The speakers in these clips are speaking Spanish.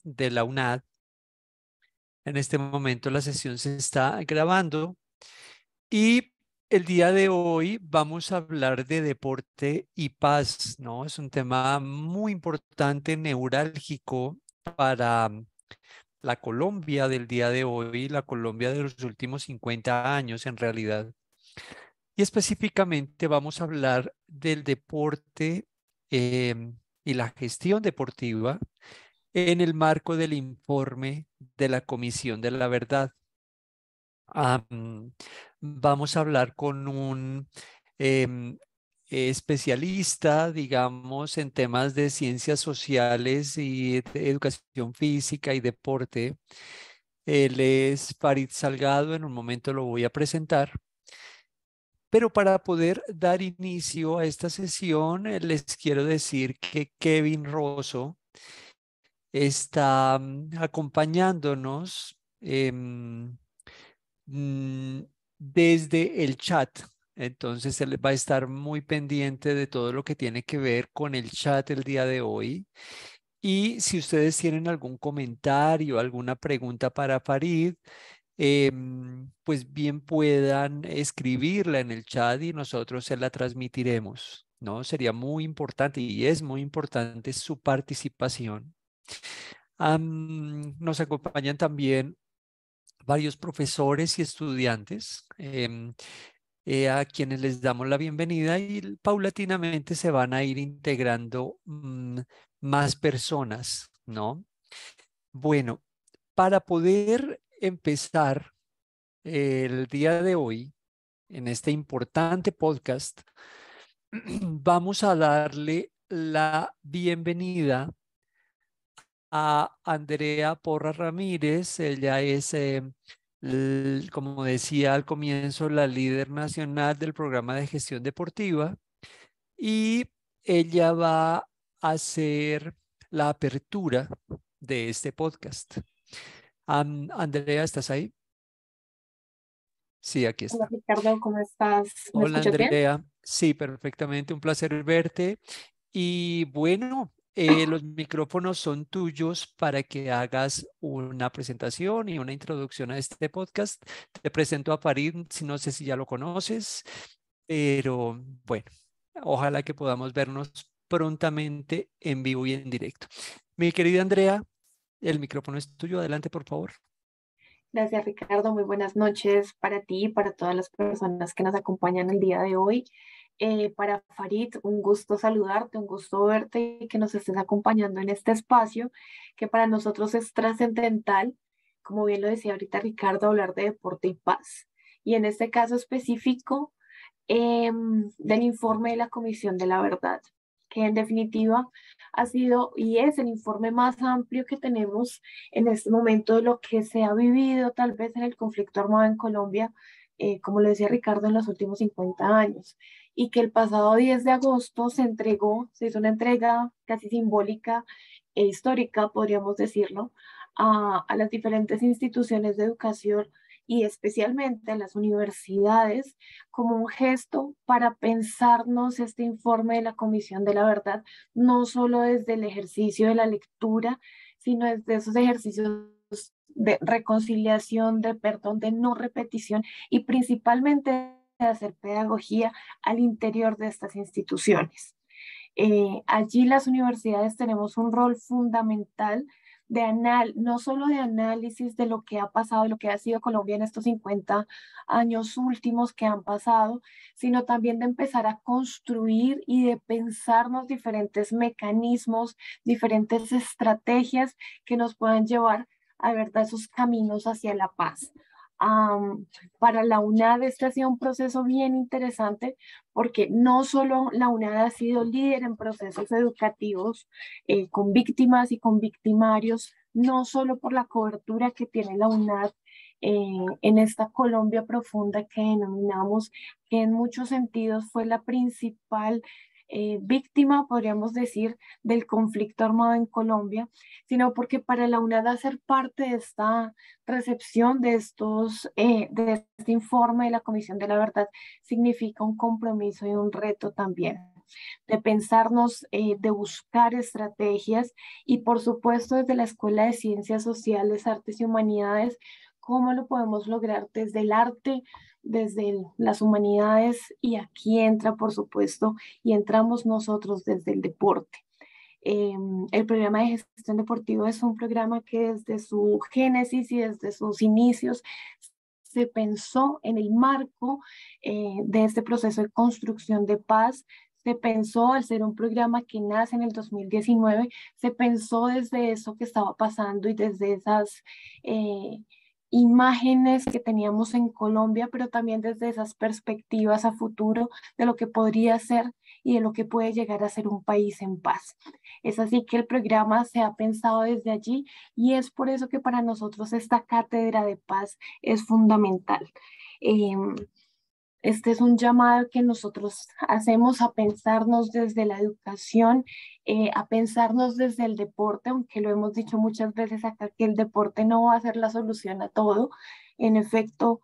de la UNAD. En este momento la sesión se está grabando y el día de hoy vamos a hablar de deporte y paz, ¿no? Es un tema muy importante, neurálgico para la Colombia del día de hoy, la Colombia de los últimos 50 años en realidad. Y específicamente vamos a hablar del deporte y la gestión deportiva en el marco del informe de la Comisión de la Verdad. Vamos a hablar con un em, especialista, digamos, en temas de ciencias sociales y de educación física y deporte. Él es Farid Salgado, en un momento lo voy a presentar. Pero para poder dar inicio a esta sesión, les quiero decir que Kevin Rosso está acompañándonos mm, desde el chat. Entonces, él va a estar muy pendiente de todo lo que tiene que ver con el chat el día de hoy. Y si ustedes tienen algún comentario, alguna pregunta para Farid, pues bien puedan escribirla en el chat y nosotros se la transmitiremos, ¿no? Sería muy importante y es muy importante su participación. Nos acompañan también varios profesores y estudiantes a quienes les damos la bienvenida y paulatinamente se van a ir integrando más personas, ¿no? Bueno, para poder empezar el día de hoy, en este importante podcast, vamos a darle la bienvenida a Andrea Porra Ramírez. Ella es, como decía al comienzo, la líder nacional del programa de gestión deportiva y ella va a hacer la apertura de este podcast. Andrea, ¿estás ahí? Sí, aquí Hola está. Ricardo, ¿cómo estás? ¿Me Hola escuchas bien? Andrea, sí, perfectamente, un placer verte. Y bueno, los micrófonos son tuyos para que hagas una presentación y una introducción a este podcast. Te presento a Farid, si no sé si ya lo conoces, pero bueno, ojalá que podamos vernos prontamente en vivo y en directo. Mi querida Andrea, el micrófono es tuyo, adelante por favor. Gracias Ricardo, muy buenas noches para ti y para todas las personas que nos acompañan el día de hoy. Para Farid, un gusto saludarte, un gusto verte y que nos estés acompañando en este espacio que para nosotros es trascendental, como bien lo decía ahorita Ricardo, hablar de deporte y paz. Y en este caso específico, del informe de la Comisión de la Verdad, que en definitiva ha sido y es el informe más amplio que tenemos en este momento de lo que se ha vivido tal vez en el conflicto armado en Colombia, como lo decía Ricardo, en los últimos 50 años, y que el pasado 10 de agosto se entregó, se hizo una entrega casi simbólica e histórica, podríamos decirlo, a las diferentes instituciones de educación y especialmente a las universidades como un gesto para pensarnos este informe de la Comisión de la Verdad, no solo desde el ejercicio de la lectura, sino desde esos ejercicios de reconciliación, de perdón, de no repetición y principalmente de hacer pedagogía al interior de estas instituciones. Allí las universidades tenemos un rol fundamental no solo de análisis de lo que ha pasado, de lo que ha sido Colombia en estos 50 años últimos que han pasado, sino también de empezar a construir y de pensarnos diferentes mecanismos, diferentes estrategias que nos puedan llevar a verdad esos caminos hacia la paz. Um, para la UNAD este ha sido un proceso bien interesante porque no solo la UNAD ha sido líder en procesos educativos con víctimas y con victimarios, no solo por la cobertura que tiene la UNAD en esta Colombia profunda que denominamos, que en muchos sentidos fue la principal víctima, podríamos decir, del conflicto armado en Colombia, sino porque para la UNAD hacer parte de esta recepción de este informe de la Comisión de la Verdad significa un compromiso y un reto también. de pensarnos, de buscar estrategias y por supuesto desde la Escuela de Ciencias Sociales, Artes y Humanidades, cómo lo podemos lograr desde el arte, las humanidades y aquí entra por supuesto y entramos nosotros desde el deporte. El programa de gestión deportiva es un programa que desde su génesis y desde sus inicios se pensó en el marco de este proceso de construcción de paz. Se pensó, al ser un programa que nace en el 2019, se pensó desde eso que estaba pasando y desde esas imágenes que teníamos en Colombia, pero también desde esas perspectivas a futuro de lo que podría ser y de lo que puede llegar a ser un país en paz. Es así que el programa se ha pensado desde allí y es por eso que para nosotros esta cátedra de paz es fundamental. Eh, este es un llamado que nosotros hacemos a pensarnos desde la educación, a pensarnos desde el deporte, aunque lo hemos dicho muchas veces acá que el deporte no va a ser la solución a todo. En efecto,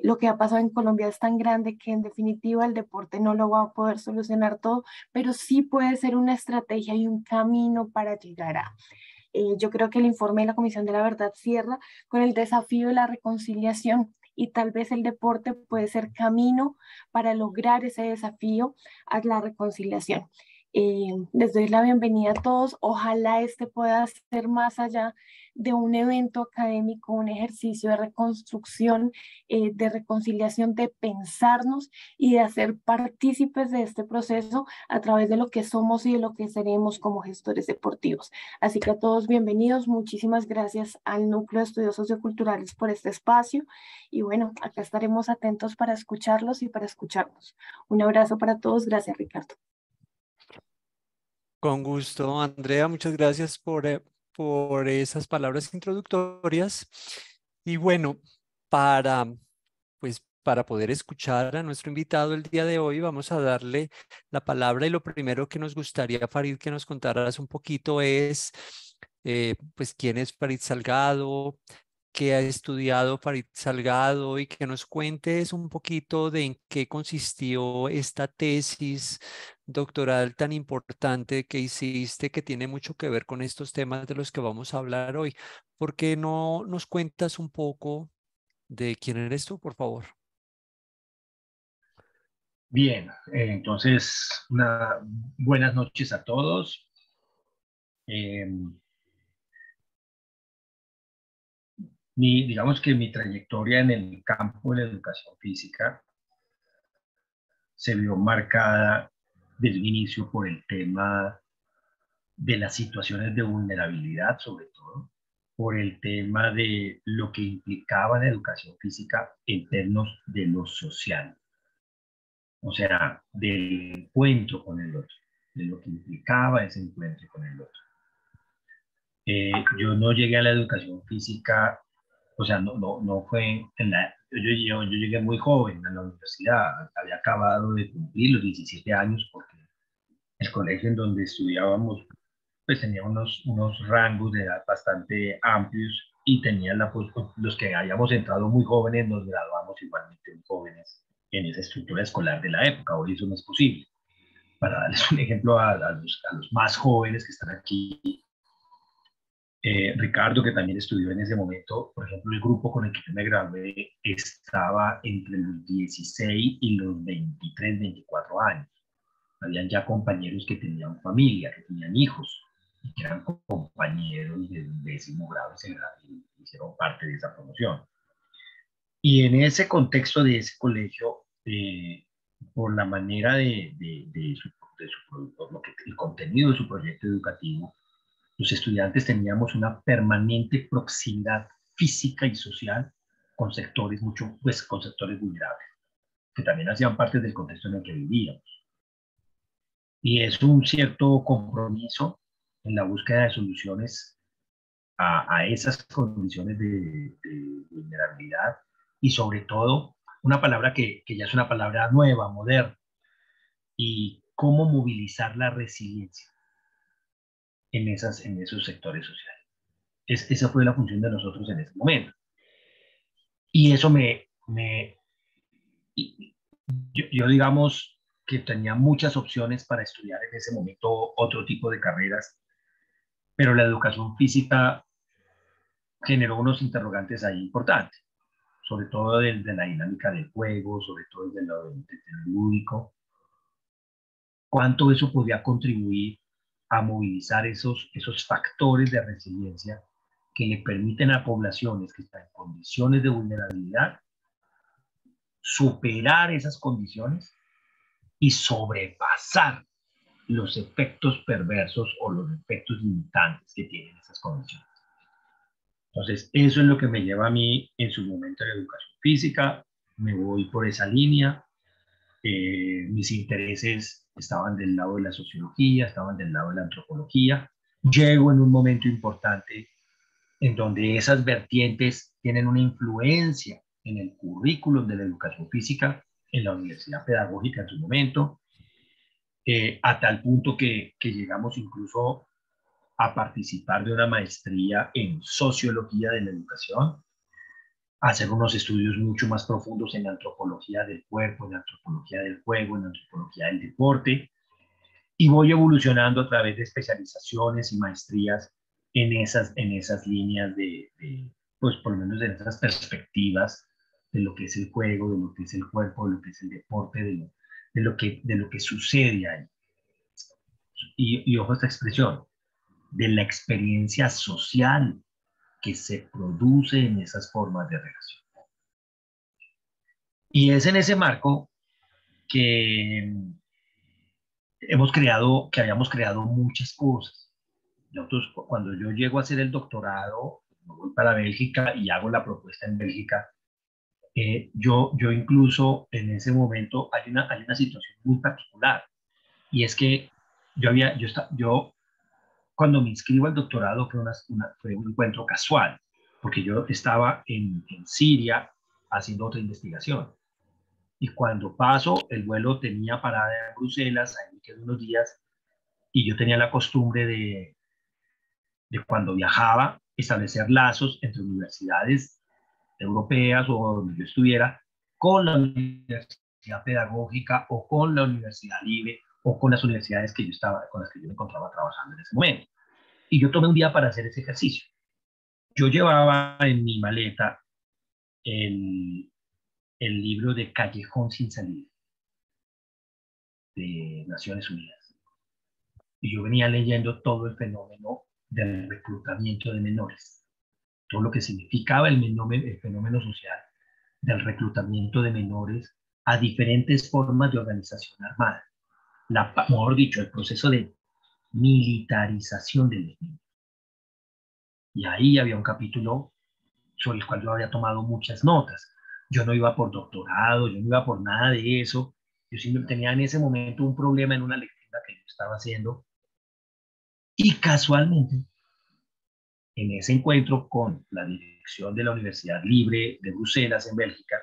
lo que ha pasado en Colombia es tan grande que en definitiva el deporte no lo va a poder solucionar todo, pero sí puede ser una estrategia y un camino para llegar a. Yo creo que el informe de la Comisión de la Verdad cierra con el desafío de la reconciliación y tal vez el deporte puede ser camino para lograr ese desafío a la reconciliación. Les doy la bienvenida a todos. Ojalá este pueda ser más allá de un evento académico, un ejercicio de reconstrucción, de reconciliación, de pensarnos y de hacer partícipes de este proceso a través de lo que somos y de lo que seremos como gestores deportivos. Así que a todos bienvenidos, muchísimas gracias al Núcleo de Estudios Socioculturales por este espacio y bueno, acá estaremos atentos para escucharlos y para escucharnos. Un abrazo para todos, gracias Ricardo. Con gusto, Andrea, muchas gracias por esas palabras introductorias. Y bueno, para, para poder escuchar a nuestro invitado el día de hoy, vamos a darle la palabra y lo primero que nos gustaría, Farid, que nos contaras un poquito es, pues, quién es Farid Salgado, qué ha estudiado Farid Salgado y que nos cuentes un poquito de en qué consistió esta tesis doctoral tan importante que hiciste, que tiene mucho que ver con estos temas de los que vamos a hablar hoy. ¿Por qué no nos cuentas un poco de quién eres tú, por favor? Bien, entonces, buenas noches a todos. Eh, digamos que mi trayectoria en el campo de la educación física se vio marcada desde el inicio por el tema de las situaciones de vulnerabilidad, sobre todo, por el tema de lo que implicaba la educación física en términos de lo social, o sea, del encuentro con el otro, de lo que implicaba ese encuentro con el otro. Yo no llegué a la educación física, o sea, no fue en yo llegué muy joven a la universidad, había acabado de cumplir los 17 años porque el colegio en donde estudiábamos pues tenía unos rangos de edad bastante amplios y tenía los que habíamos entrado muy jóvenes nos graduamos igualmente muy jóvenes en esa estructura escolar de la época. Hoy eso no es posible. Para darles un ejemplo a los más jóvenes que están aquí, Ricardo, que también estudió en ese momento, por ejemplo, el grupo con el que yo me gradué estaba entre los 16 y los 23, 24 años. Habían ya compañeros que tenían familia, que tenían hijos, y que eran compañeros del 10º grado y hicieron parte de esa promoción. Y en ese contexto de ese colegio, por la manera el contenido de su proyecto educativo, los estudiantes teníamos una permanente proximidad física y social con sectores con sectores vulnerables, que también hacían parte del contexto en el que vivíamos. Y es un cierto compromiso en la búsqueda de soluciones a esas condiciones de vulnerabilidad y sobre todo una palabra que ya es una palabra nueva, moderna, y cómo movilizar la resiliencia en esos sectores sociales. Esa fue la función de nosotros en ese momento. Y eso yo digamos, que tenía muchas opciones para estudiar en ese momento otro tipo de carreras, pero la educación física generó unos interrogantes ahí importantes, sobre todo desde la dinámica del juego, sobre todo desde lo lúdico. ¿Cuánto eso podía contribuir a movilizar esos factores de resiliencia que le permiten a poblaciones que están en condiciones de vulnerabilidad superar esas condiciones y sobrepasar los efectos perversos o los efectos limitantes que tienen esas condiciones? Entonces, eso es lo que me lleva a mí en su momento de educación física. Me voy por esa línea. Mis intereses estaban del lado de la sociología, estaban del lado de la antropología. Llego en un momento importante en donde esas vertientes tienen una influencia en el currículum de la educación física en la Universidad Pedagógica en su momento, a tal punto que llegamos incluso a participar de una maestría en sociología de la educación, a hacer unos estudios mucho más profundos en antropología del cuerpo, en antropología del juego, en antropología del deporte, y voy evolucionando a través de especializaciones y maestrías en esas líneas pues por lo menos en esas perspectivas de lo que es el juego, de lo que es el cuerpo, de lo que es el deporte, de lo que sucede ahí. Y ojo esta expresión, de la experiencia social que se produce en esas formas de relación. Y es en ese marco que habíamos creado muchas cosas. Nosotros, cuando yo llego a hacer el doctorado, me voy para Bélgica y hago la propuesta en Bélgica. Yo incluso en ese momento hay una situación muy particular, y es que yo cuando me inscribo al doctorado fue un encuentro casual, porque yo estaba en Siria haciendo otra investigación. Y cuando paso, el vuelo tenía parada en Bruselas, ahí me quedé unos días, y yo tenía la costumbre de cuando viajaba, establecer lazos entre universidades europeas o donde yo estuviera, con la universidad pedagógica o con la universidad libre o con las universidades con las que yo me encontraba trabajando en ese momento. Y yo tomé un día para hacer ese ejercicio. Yo llevaba en mi maleta el, el libro de Callejón sin salida de Naciones Unidas. Y yo venía leyendo todo el fenómeno del reclutamiento de menores, todo lo que significaba el fenómeno social del reclutamiento de menores a diferentes formas de organización armada. Mejor dicho, el proceso de militarización de los niños. Y ahí había un capítulo sobre el cual yo había tomado muchas notas. Yo no iba por doctorado, yo no iba por nada de eso. Yo simplemente tenía en ese momento un problema en una lectura que yo estaba haciendo. Y casualmente, en ese encuentro con la dirección de la Universidad Libre de Bruselas, en Bélgica,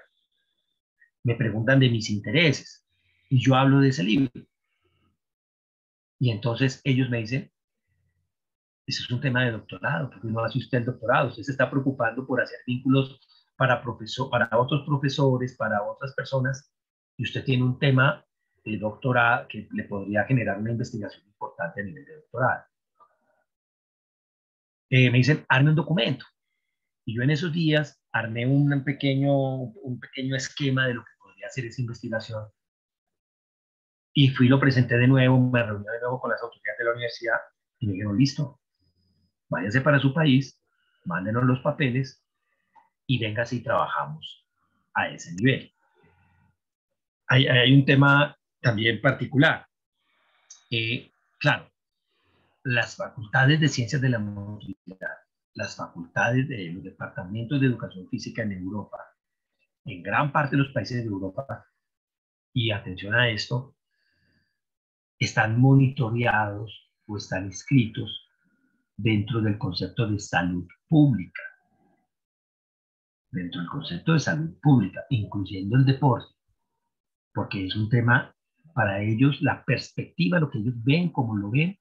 me preguntan de mis intereses. Y yo hablo de ese libro. Y entonces ellos me dicen, ese es un tema de doctorado, porque no hace usted el doctorado, usted se está preocupando por hacer vínculos para otros profesores, para otras personas, y usted tiene un tema de doctorado que le podría generar una investigación importante a nivel de doctorado. Me dicen, arme un documento. Y yo en esos días armé un pequeño esquema de lo que podría ser esa investigación. Y fui, lo presenté de nuevo, me reuní de nuevo con las autoridades de la universidad y me dijeron, listo, váyase para su país, mándenos los papeles y véngase y trabajamos a ese nivel. Hay un tema también particular. Claro, las facultades de ciencias de la movilidad, las facultades de los departamentos de educación física en Europa, en gran parte de los países de Europa, y atención a esto, están monitoreados o están inscritos dentro del concepto de salud pública. Dentro del concepto de salud pública, incluyendo el deporte, porque es un tema para ellos, la perspectiva, lo que ellos ven, como lo ven,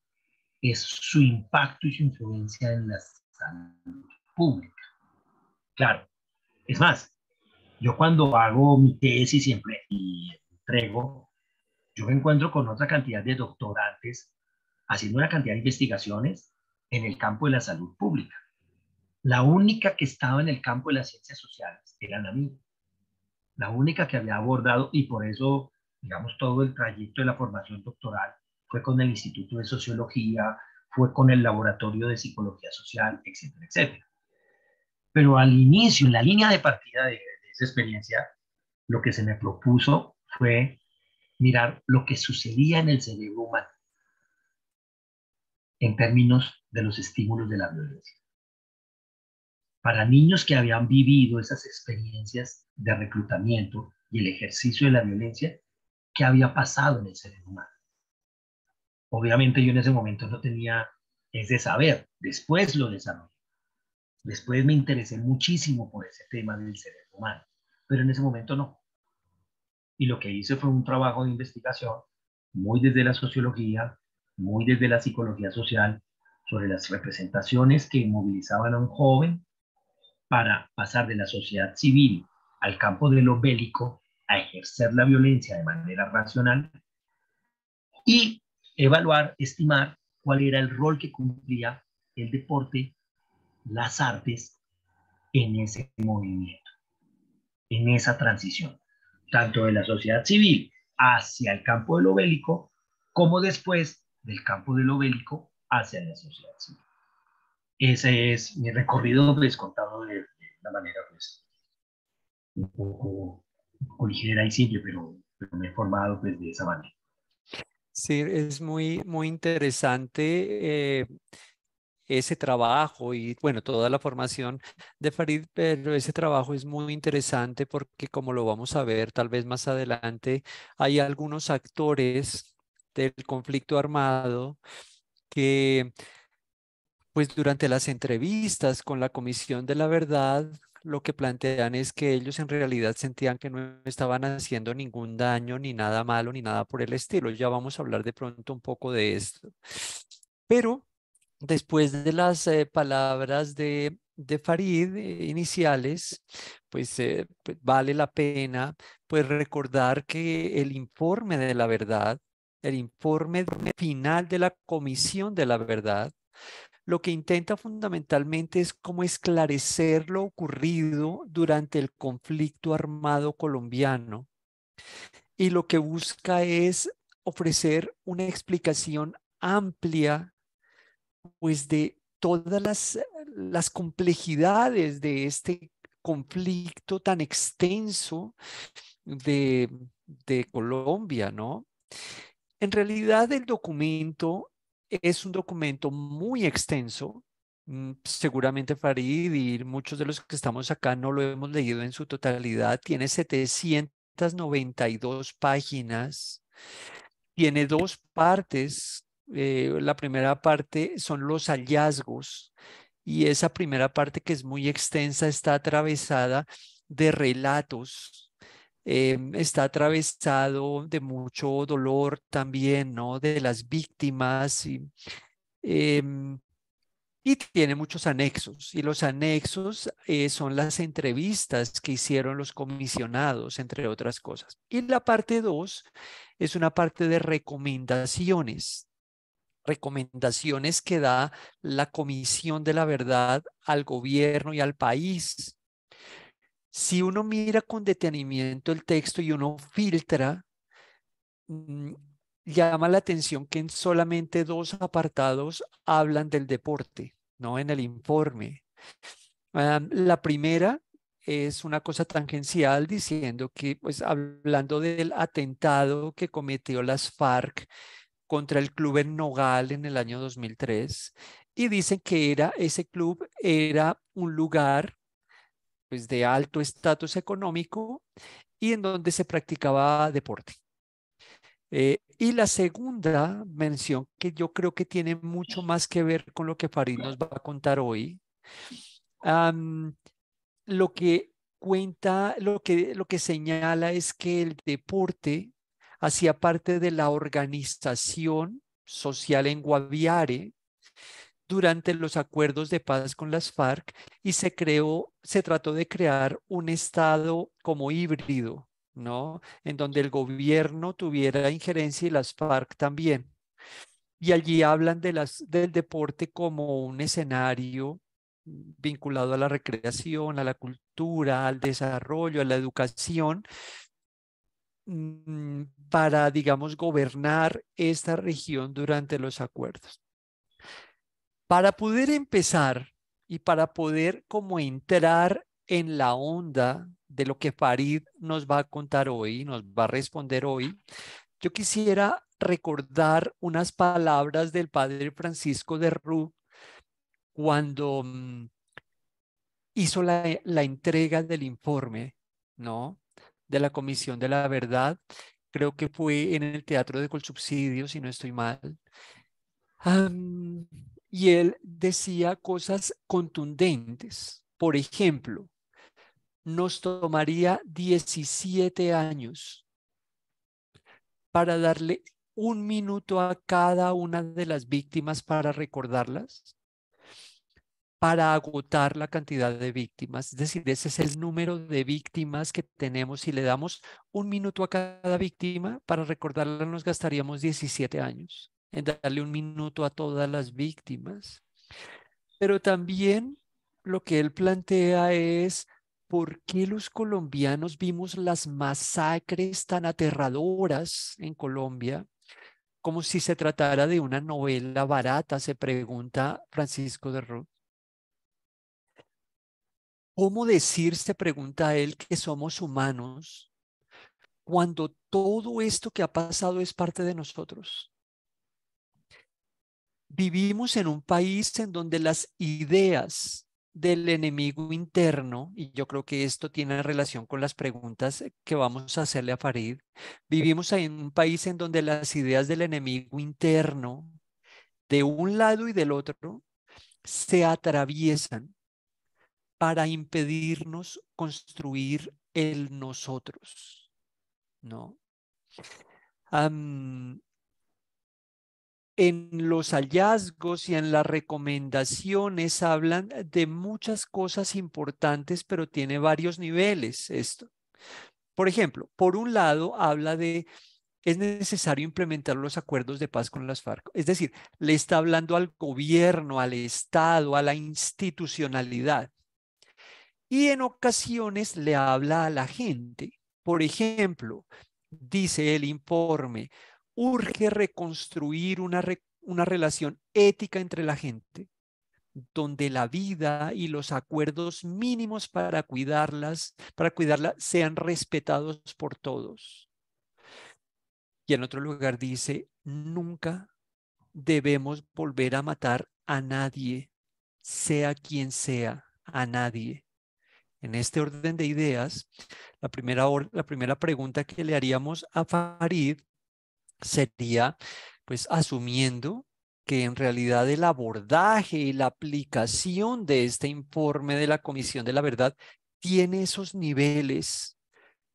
es su impacto y su influencia en la salud pública. Claro, es más, yo cuando hago mi tesis siempre y entrego, yo me encuentro con otra cantidad de doctorantes haciendo una cantidad de investigaciones en el campo de la salud pública. La única que estaba en el campo de las ciencias sociales era la mía. La única que había abordado, y por eso, digamos, todo el trayecto de la formación doctoral fue con el Instituto de Sociología, fue con el Laboratorio de Psicología Social, etcétera, etcétera. Pero al inicio, en la línea de partida de esa experiencia, lo que se me propuso fue mirar lo que sucedía en el cerebro humano en términos de los estímulos de la violencia. Para niños que habían vivido esas experiencias de reclutamiento y el ejercicio de la violencia, ¿qué había pasado en el cerebro humano? Obviamente yo en ese momento no tenía ese saber, después lo desarrollé. Después me interesé muchísimo por ese tema del cerebro humano, pero en ese momento no. Y lo que hice fue un trabajo de investigación muy desde la sociología, muy desde la psicología social, sobre las representaciones que movilizaban a un joven para pasar de la sociedad civil al campo de lo bélico, a ejercer la violencia de manera racional y evaluar, estimar cuál era el rol que cumplía el deporte, las artes en ese movimiento, en esa transición, tanto de la sociedad civil hacia el campo de lo bélico, como después del campo de lo bélico hacia la sociedad civil. Ese es mi recorrido, pues, contado de la manera, pues, un poco ligera y simple, pero me he formado, pues, de esa manera. Sí, es muy interesante ese trabajo y bueno, toda la formación de Farid, pero ese trabajo es muy interesante porque como lo vamos a ver tal vez más adelante, hay algunos actores del conflicto armado que pues durante las entrevistas con la Comisión de la Verdad, lo que plantean es que ellos en realidad sentían que no estaban haciendo ningún daño, ni nada malo, ni nada por el estilo. Ya vamos a hablar de pronto un poco de esto. Pero después de las palabras de Farid iniciales, pues vale la pena pues recordar que el informe de la verdad, el informe final de la Comisión de la Verdad, lo que intenta fundamentalmente es cómo esclarecer lo ocurrido durante el conflicto armado colombiano y lo que busca es ofrecer una explicación amplia pues de todas las complejidades de este conflicto tan extenso de, de Colombia, ¿no? En realidad el documento es un documento muy extenso. Seguramente Farid y muchos de los que estamos acá no lo hemos leído en su totalidad. Tiene 792 páginas. Tiene dos partes. La primera parte son los hallazgos y esa primera parte que es muy extensa está atravesada de relatos, está atravesado de mucho dolor también, ¿no? De las víctimas em, y tiene muchos anexos. Y los anexos son las entrevistas que hicieron los comisionados, entre otras cosas. Y la parte 2 es una parte de recomendaciones. Recomendaciones que da la Comisión de la Verdad al gobierno y al país. Si uno mira con detenimiento el texto y uno filtra, mm, llama la atención que en solamente dos apartados hablan del deporte, ¿no? En el informe. La primera es una cosa tangencial diciendo que, pues, hablando del atentado que cometió las FARC contra el club en Nogal en el año 2003 y dicen que ese club era un lugar pues de alto estatus económico y en donde se practicaba deporte. Y la segunda mención, que yo creo que tiene mucho más que ver con lo que Farid nos va a contar hoy, um, lo que cuenta, lo que señala es que el deporte hacía parte de la organización social en Guaviare durante los acuerdos de paz con las FARC y se trató de crear un estado como híbrido, ¿no? En donde el gobierno tuviera injerencia y las FARC también. Y allí hablan del deporte como un escenario vinculado a la recreación, a la cultura, al desarrollo, a la educación, para, digamos, gobernar esta región durante los acuerdos. Para poder empezar y para poder como entrar en la onda de lo que Farid nos va a contar hoy, nos va a responder hoy, yo quisiera recordar unas palabras del padre Francisco de Rú cuando hizo la entrega del informe, ¿no? De la Comisión de la Verdad. Creo que fue en el Teatro de Colsubsidio, si no estoy mal. Y él decía cosas contundentes. Por ejemplo, nos tomaría 17 años para darle un minuto a cada una de las víctimas para recordarlas, para agotar la cantidad de víctimas. Es decir, ese es el número de víctimas que tenemos. Si le damos un minuto a cada víctima para recordarla, nos gastaríamos 17 años en darle un minuto a todas las víctimas. Pero también lo que él plantea es por qué los colombianos vimos las masacres tan aterradoras en Colombia, como si se tratara de una novela barata, se pregunta Francisco de Rú. ¿Cómo decir, se pregunta él, que somos humanos cuando todo esto que ha pasado es parte de nosotros? Vivimos en un país en donde las ideas del enemigo interno, y yo creo que esto tiene relación con las preguntas que vamos a hacerle a Farid, vivimos en un país en donde las ideas del enemigo interno, de un lado y del otro, se atraviesan para impedirnos construir el nosotros, ¿no? En los hallazgos y en las recomendaciones hablan de muchas cosas importantes, pero tiene varios niveles esto. Por ejemplo, por un lado habla de es necesario implementar los acuerdos de paz con las FARC. Es decir, le está hablando al gobierno, al Estado, a la institucionalidad. Y en ocasiones le habla a la gente. Por ejemplo, dice el informe, urge reconstruir una relación ética entre la gente, donde la vida y los acuerdos mínimos para cuidarla sean respetados por todos. Y en otro lugar dice, nunca debemos volver a matar a nadie, sea quien sea, a nadie. En este orden de ideas, la primera pregunta que le haríamos a Farid sería, pues asumiendo que en realidad el abordaje y la aplicación de este informe de la Comisión de la Verdad tiene esos niveles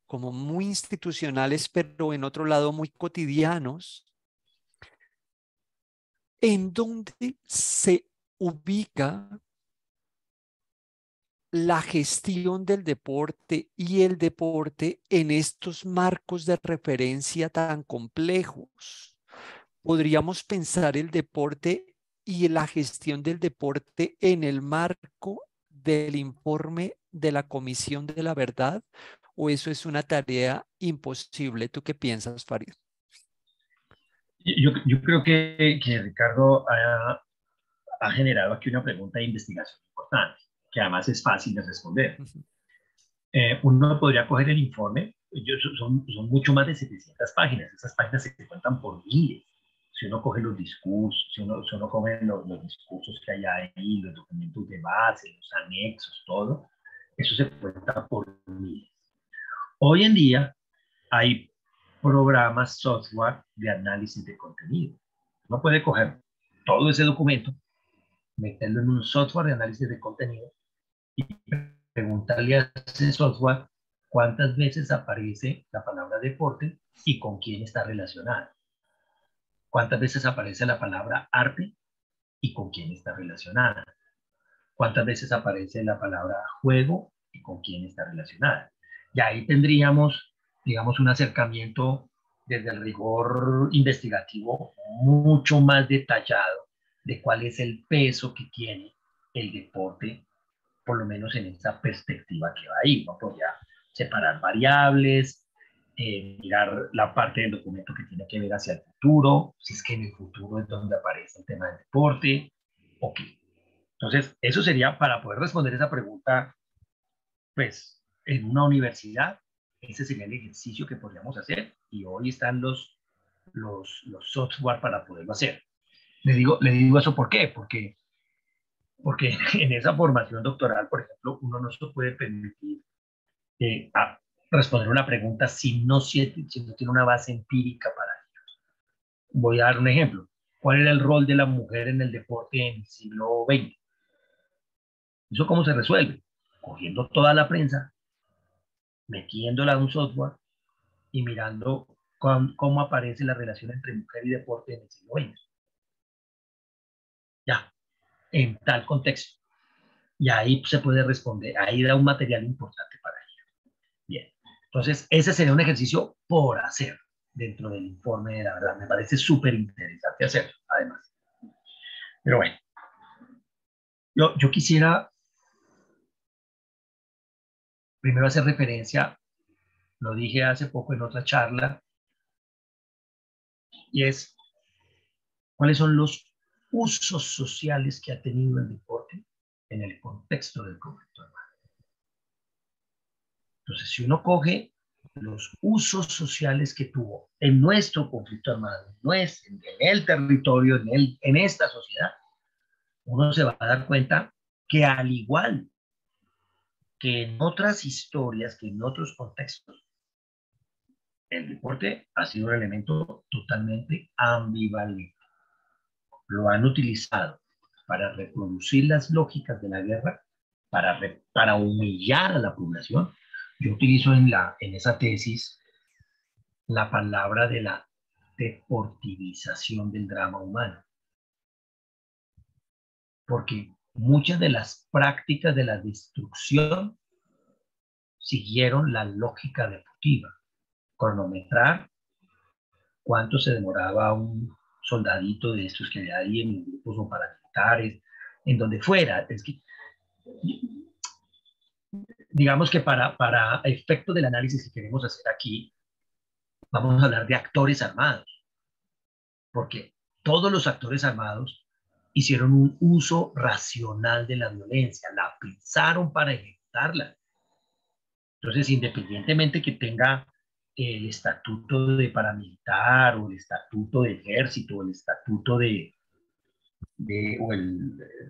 como muy institucionales, pero en otro lado muy cotidianos, en donde se ubica la gestión del deporte y el deporte en estos marcos de referencia tan complejos. Podríamos pensar el deporte y la gestión del deporte en el marco del informe de la Comisión de la Verdad, o eso es una tarea imposible. ¿Tú qué piensas, Farid? Yo creo que Ricardo ha generado aquí una pregunta de investigación importante, que además es fácil de responder. Uno podría coger el informe, son mucho más de 700 páginas, esas páginas se cuentan por miles. Si uno coge los discursos, si uno coge los discursos que hay ahí, los documentos de base, los anexos, todo, eso se cuenta por miles. Hoy en día hay programas, software de análisis de contenido. Uno puede coger todo ese documento, meterlo en un software de análisis de contenido y preguntarle a ese software cuántas veces aparece la palabra deporte y con quién está relacionada. Cuántas veces aparece la palabra arte y con quién está relacionada. Cuántas veces aparece la palabra juego y con quién está relacionada. Y ahí tendríamos digamos, un acercamiento desde el rigor investigativo mucho más detallado de cuál es el peso que tiene el deporte, por lo menos en esta perspectiva que va ahí. Uno podría separar variables, mirar la parte del documento que tiene que ver hacia el futuro, si es que en el futuro es donde aparece el tema del deporte, ok. Entonces, eso sería para poder responder esa pregunta, pues, en una universidad, ese sería el ejercicio que podríamos hacer y hoy están los software para poderlo hacer. Le digo eso ¿por qué? Porque en esa formación doctoral, por ejemplo, uno no se puede permitir a responder una pregunta si no tiene una base empírica para ello. Voy a dar un ejemplo. ¿Cuál era el rol de la mujer en el deporte en el siglo XX? ¿Eso cómo se resuelve? Cogiendo toda la prensa, metiéndola a un software y mirando cómo aparece la relación entre mujer y deporte en el siglo XX. Ya, en tal contexto. Y ahí se puede responder, ahí da un material importante para ello. Bien, entonces ese sería un ejercicio por hacer dentro del informe de la verdad. Me parece súper interesante hacerlo, además. Pero bueno, yo quisiera primero hacer referencia, lo dije hace poco en otra charla, y es cuáles son los usos sociales que ha tenido el deporte en el contexto del conflicto armado. Entonces, si uno coge los usos sociales que tuvo en nuestro conflicto armado, en el territorio, en esta sociedad, uno se va a dar cuenta que al igual que en otras historias, que en otros contextos, el deporte ha sido un elemento totalmente ambivalente. Lo han utilizado para reproducir las lógicas de la guerra, para humillar a la población. Yo utilizo en esa tesis la palabra de la deportivización del drama humano, porque muchas de las prácticas de la destrucción siguieron la lógica deportiva, cronometrar cuánto se demoraba un soldadito de estos que hay ahí en grupos o paramilitares, en donde fuera. Es que, digamos que para efectos del análisis que queremos hacer aquí, vamos a hablar de actores armados, porque todos los actores armados hicieron un uso racional de la violencia, la pensaron para ejecutarla. Entonces, independientemente que tenga el estatuto de paramilitar o el estatuto de ejército o el estatuto de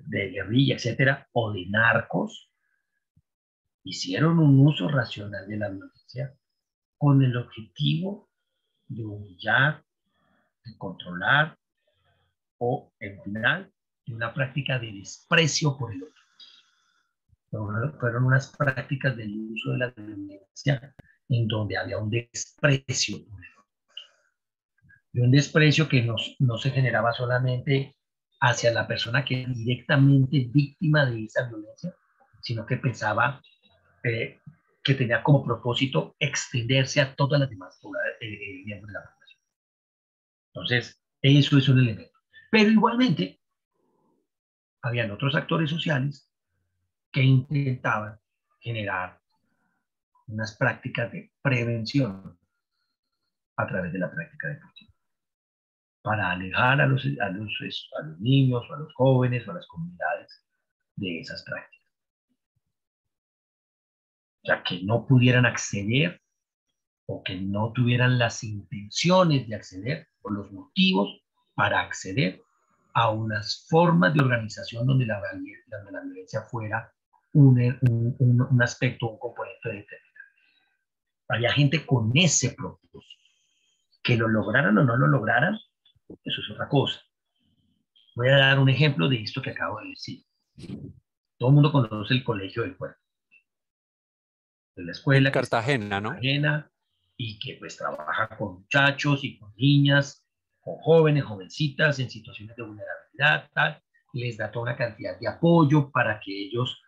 guerrilla, etcétera, o de narcos, hicieron un uso racional de la violencia con el objetivo de humillar, de controlar o, en final, de una práctica de desprecio por el otro. Fueron unas prácticas del uso de la violencia en donde había un desprecio por el otro. Y un desprecio que no se generaba solamente hacia la persona que era directamente víctima de esa violencia, sino que pensaba que tenía como propósito extenderse a todas las demás miembros de la población. Entonces, eso es un elemento. Pero igualmente, habían otros actores sociales que intentaban generar unas prácticas de prevención a través de la práctica deportiva, para alejar a los niños, o a los jóvenes, o a las comunidades de esas prácticas. O sea, que no pudieran acceder o que no tuvieran las intenciones de acceder o los motivos para acceder a unas formas de organización donde la violencia fuera un aspecto, un componente determinante. Había gente con ese propósito. Que lo lograran o no lo lograran, eso es otra cosa. Voy a dar un ejemplo de esto que acabo de decir. Todo el mundo conoce el Colegio del Pueblo. Es la En escuela que está Cartagena, en ¿no? Cartagena y que pues trabaja con muchachos y con niñas, con jóvenes, jovencitas en situaciones de vulnerabilidad, tal. Les da toda una cantidad de apoyo para que ellos,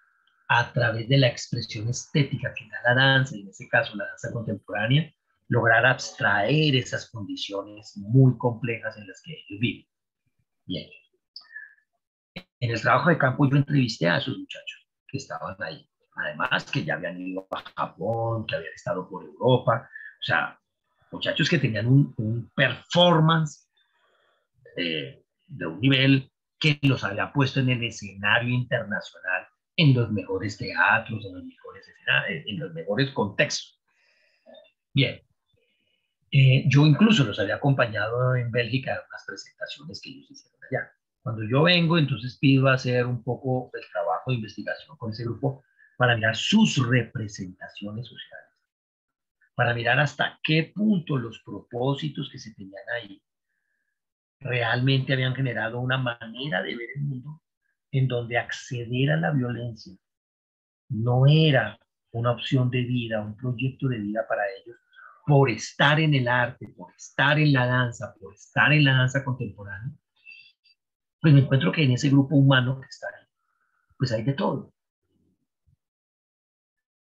a través de la expresión estética que da la danza, en este caso la danza contemporánea, lograr abstraer esas condiciones muy complejas en las que ellos viven. Bien. En el trabajo de campo yo entrevisté a esos muchachos que estaban ahí. Además que ya habían ido a Japón, que habían estado por Europa. O sea, muchachos que tenían un performance de un nivel que los había puesto en el escenario internacional, en los mejores teatros, en los mejores escenarios, en los mejores contextos. Bien. Yo incluso los había acompañado en Bélgica en unas presentaciones que ellos hicieron allá. Cuando yo vengo, entonces pido hacer un poco el trabajo de investigación con ese grupo para mirar sus representaciones sociales, para mirar hasta qué punto los propósitos que se tenían ahí realmente habían generado una manera de ver el mundo en donde acceder a la violencia no era una opción de vida, un proyecto de vida para ellos, por estar en el arte, por estar en la danza, por estar en la danza contemporánea. Pues me encuentro que en ese grupo humano que está ahí, pues hay de todo.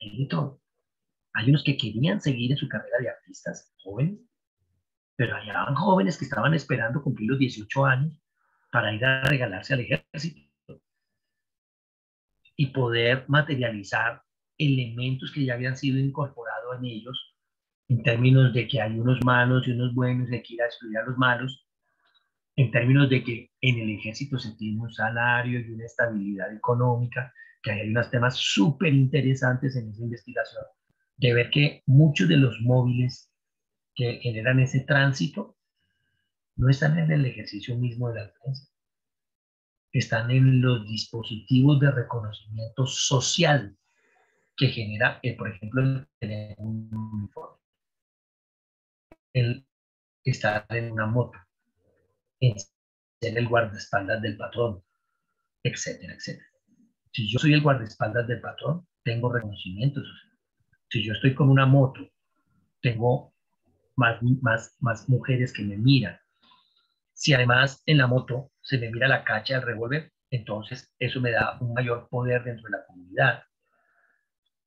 Hay de todo. Hay unos que querían seguir en su carrera de artistas jóvenes, pero había jóvenes que estaban esperando cumplir los 18 años para ir a regalarse al ejército y poder materializar elementos que ya habían sido incorporados en ellos en términos de que hay unos malos y unos buenos y hay que ir a destruir a los malos, en términos de que en el ejército se tiene un salario y una estabilidad económica, que hay unos temas súper interesantes en esa investigación, de ver que muchos de los móviles que generan ese tránsito no están en el ejercicio mismo de la violencia, están en los dispositivos de reconocimiento social que genera, por ejemplo, el tener un uniforme, el estar en una moto, en ser el guardaespaldas del patrón, etcétera, etcétera. Si yo soy el guardaespaldas del patrón, tengo reconocimiento social. Si yo estoy con una moto, tengo más mujeres que me miran. Si además en la moto se me mira la cacha del revólver, entonces eso me da un mayor poder dentro de la comunidad.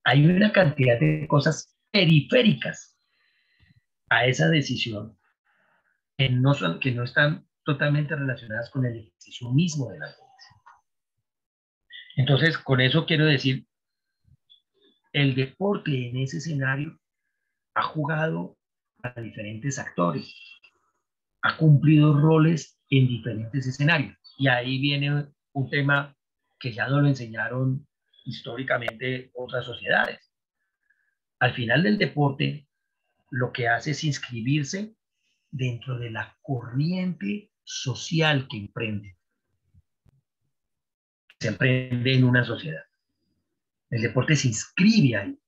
Hay una cantidad de cosas periféricas a esa decisión que no están totalmente relacionadas con el ejercicio mismo de la violencia. Entonces, con eso quiero decir, el deporte en ese escenario ha jugado a diferentes actores, ha cumplido roles en diferentes escenarios. Y ahí viene un tema que ya nos lo enseñaron históricamente otras sociedades. Al final del deporte, lo que hace es inscribirse dentro de la corriente social que emprende. Se emprende en una sociedad. El deporte se inscribe ahí.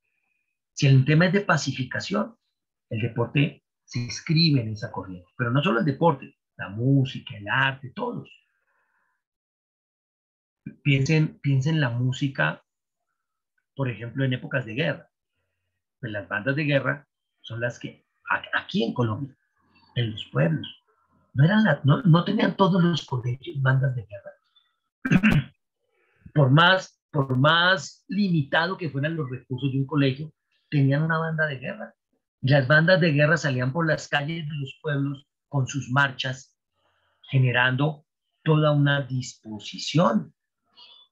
Si el tema es de pacificación, el deporte se inscribe en esa corriente. Pero no solo el deporte, la música, el arte, todos. Piensen la música, por ejemplo, en épocas de guerra. Pues las bandas de guerra son las que, aquí en Colombia, en los pueblos, no tenían todos los colegios bandas de guerra. por más limitado que fueran los recursos de un colegio, tenían una banda de guerra. Las bandas de guerra salían por las calles de los pueblos con sus marchas, generando toda una disposición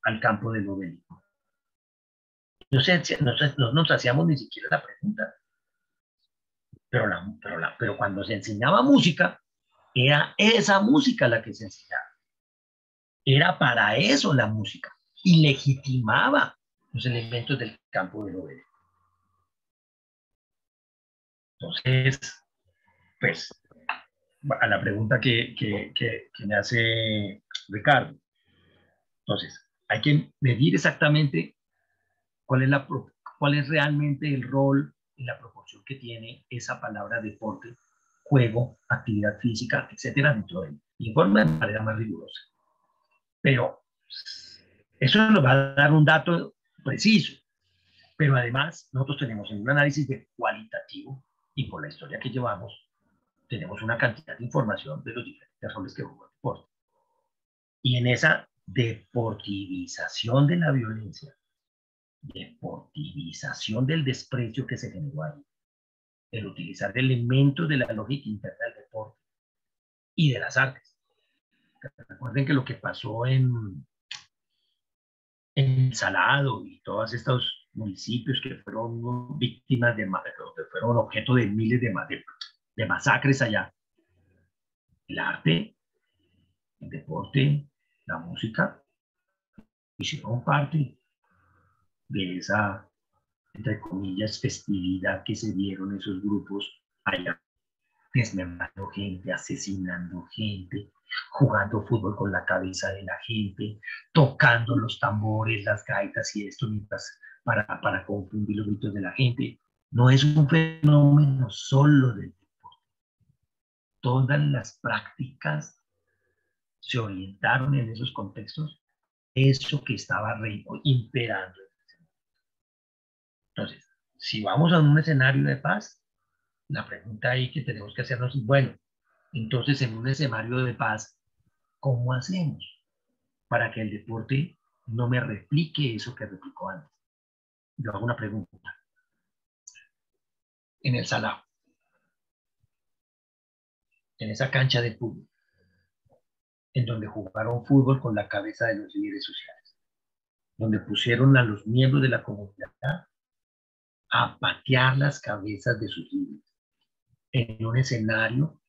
al campo de lo bélico. No nos hacíamos ni siquiera la pregunta, pero cuando se enseñaba música, era esa música la que se enseñaba. Era para eso la música y legitimaba los elementos del campo de lo bélico. Entonces, pues, a la pregunta que me hace Ricardo. Entonces, hay que medir exactamente cuál es realmente el rol y la proporción que tiene esa palabra deporte, juego, actividad física, etcétera, dentro del informe de manera más rigurosa. Pero eso nos va a dar un dato preciso. Pero además, nosotros tenemos en un análisis de cualitativo y por la historia que llevamos, tenemos una cantidad de información de los diferentes roles que juega el deporte. Y en esa deportivización de la violencia, deportivización del desprecio que se generó ahí, el utilizar elementos de la lógica interna del deporte y de las artes. Recuerden que lo que pasó en Salado y todos estos municipios que fueron víctimas que fueron objeto de miles de masacres allá, el arte, el deporte, la música, hicieron parte de esa, entre comillas, festividad que se dieron esos grupos allá, desmembrando gente, asesinando gente, jugando fútbol con la cabeza de la gente, tocando los tambores, las gaitas y esto mientras, para confundir los gritos de la gente. No es un fenómeno solo del deporte. Todas las prácticas se orientaron en esos contextos, eso que estaba imperando. Entonces, si vamos a un escenario de paz, la pregunta ahí que tenemos que hacernos es, bueno, entonces en un escenario de paz, ¿cómo hacemos para que el deporte no me replique eso que replicó antes? Yo hago una pregunta. En el Salao, en esa cancha de fútbol, en donde jugaron fútbol con la cabeza de los líderes sociales, donde pusieron a los miembros de la comunidad a patear las cabezas de sus líderes, en un escenario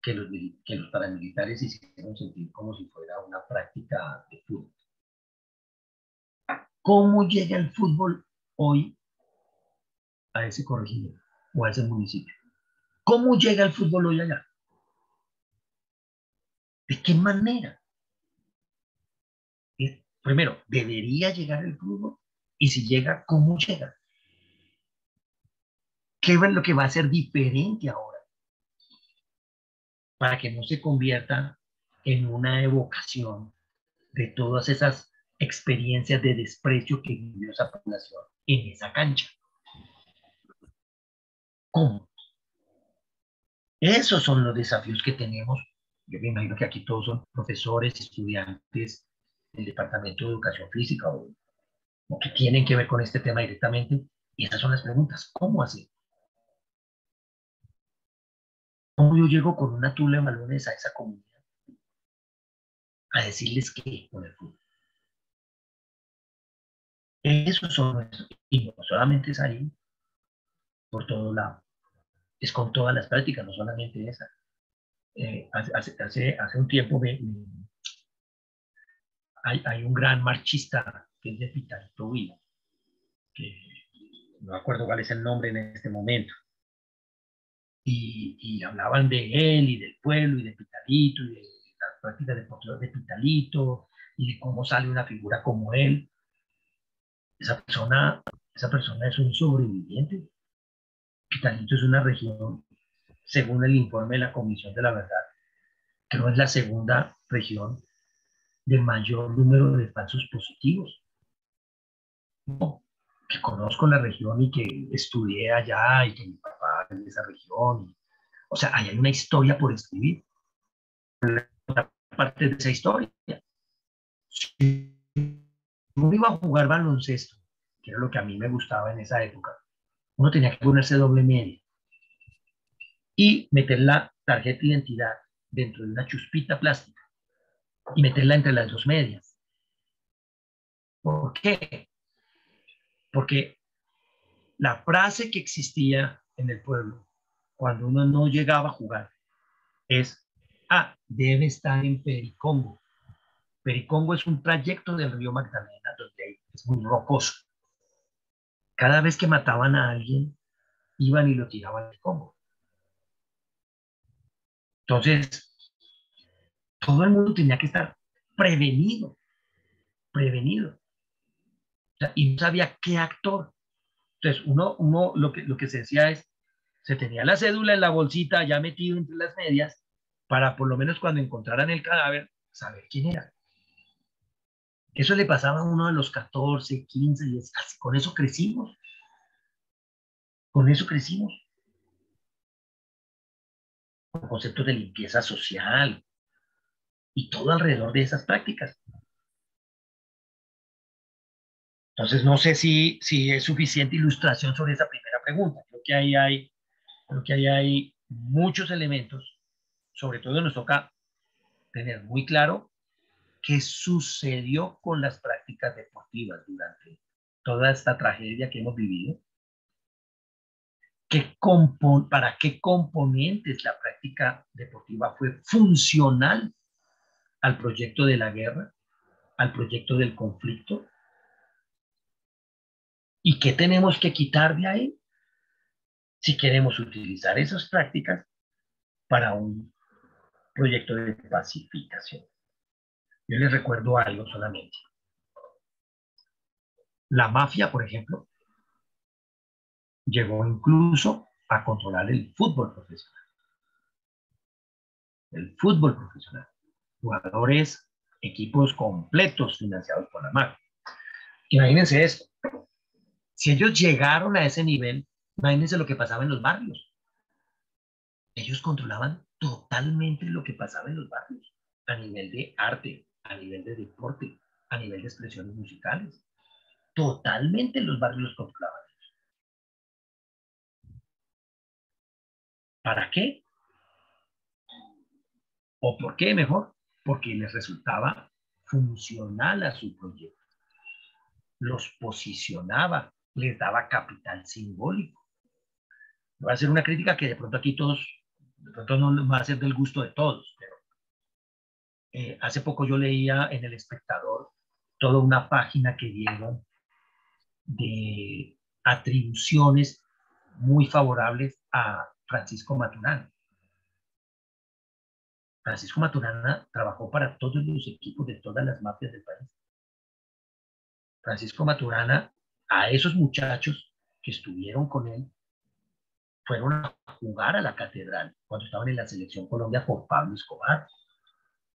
que los paramilitares hicieron sentir como si fuera una práctica de fútbol. ¿Cómo llega el fútbol hoy a ese corregimiento o a ese municipio? ¿Cómo llega el fútbol hoy allá? ¿De qué manera? Primero, ¿debería llegar el fútbol? Y si llega, ¿cómo llega? ¿Qué es lo que va a ser diferente ahora? Para que no se convierta en una evocación de todas esas experiencias de desprecio que vivió esa población en esa cancha. ¿Cómo? Esos son los desafíos que tenemos. Yo me imagino que aquí todos son profesores, estudiantes del Departamento de Educación Física o que tienen que ver con este tema directamente. Y esas son las preguntas. ¿Cómo hacer? ¿Cómo yo llego con una tula de balones a esa comunidad? A decirles qué con el fútbol. Esos son nuestros. Y no solamente es ahí, por todo lado. Es con todas las prácticas, no solamente esa. Hace un tiempo hay un gran marchista que es de Pitalito Huila, que no me acuerdo cuál es el nombre en este momento, y hablaban de él y del pueblo y de Pitalito y de las prácticas deportivas de Pitalito y de cómo sale una figura como él. Esa persona es un sobreviviente. Pitalito es una región, según el informe de la Comisión de la Verdad, creo que es la segunda región de mayor número de falsos positivos. No, que conozco la región y que estudié allá y que mi papá es de esa región. O sea, ahí hay una historia por escribir. Parte de esa historia. Si uno iba a jugar baloncesto, que era lo que a mí me gustaba en esa época, uno tenía que ponerse doble media y meter la tarjeta de identidad dentro de una chuspita plástica y meterla entre las dos medias. ¿Por qué? Porque la frase que existía en el pueblo cuando uno no llegaba a jugar es, debe estar en Pericongo. Pericongo es un trayecto del río Magdalena donde es muy rocoso. Cada vez que mataban a alguien, iban y lo tiraban al Congo. Entonces, todo el mundo tenía que estar prevenido. O sea, y no sabía qué actor. Entonces, uno lo que se decía es, se tenía la cédula en la bolsita ya metido entre las medias para por lo menos cuando encontraran el cadáver, saber quién era. Eso le pasaba a uno de los 14, 15, y así, con eso crecimos. Con eso crecimos. Con conceptos de limpieza social y todo alrededor de esas prácticas. Entonces, no sé si es suficiente ilustración sobre esa primera pregunta. Creo que ahí hay Creo que ahí hay muchos elementos, sobre todo nos toca tener muy claro qué sucedió con las prácticas deportivas durante toda esta tragedia que hemos vivido, para qué componentes la práctica deportiva fue funcional al proyecto de la guerra, al proyecto del conflicto, y qué tenemos que quitar de ahí si queremos utilizar esas prácticas para un proyecto de pacificación. Yo les recuerdo algo solamente. La mafia, por ejemplo, llegó incluso a controlar el fútbol profesional. El fútbol profesional. Jugadores, equipos completos financiados por la mafia. Imagínense esto. Si ellos llegaron a ese nivel, imagínense lo que pasaba en los barrios. Ellos controlaban totalmente lo que pasaba en los barrios, a nivel de arte, a nivel de deporte, a nivel de expresiones musicales. Totalmente los barrios los controlaban. ¿Para qué? ¿O por qué mejor? Porque les resultaba funcional a su proyecto. Los posicionaba, les daba capital simbólico. Voy a hacer una crítica que de pronto aquí todos, de pronto no va a ser del gusto de todos, pero hace poco yo leía en El Espectador toda una página que dieron de atribuciones muy favorables a Francisco Maturana. Francisco Maturana trabajó para todos los equipos de todas las mafias del país. Francisco Maturana, a esos muchachos que estuvieron con él, fueron a jugar a la catedral cuando estaban en la selección Colombia por Pablo Escobar.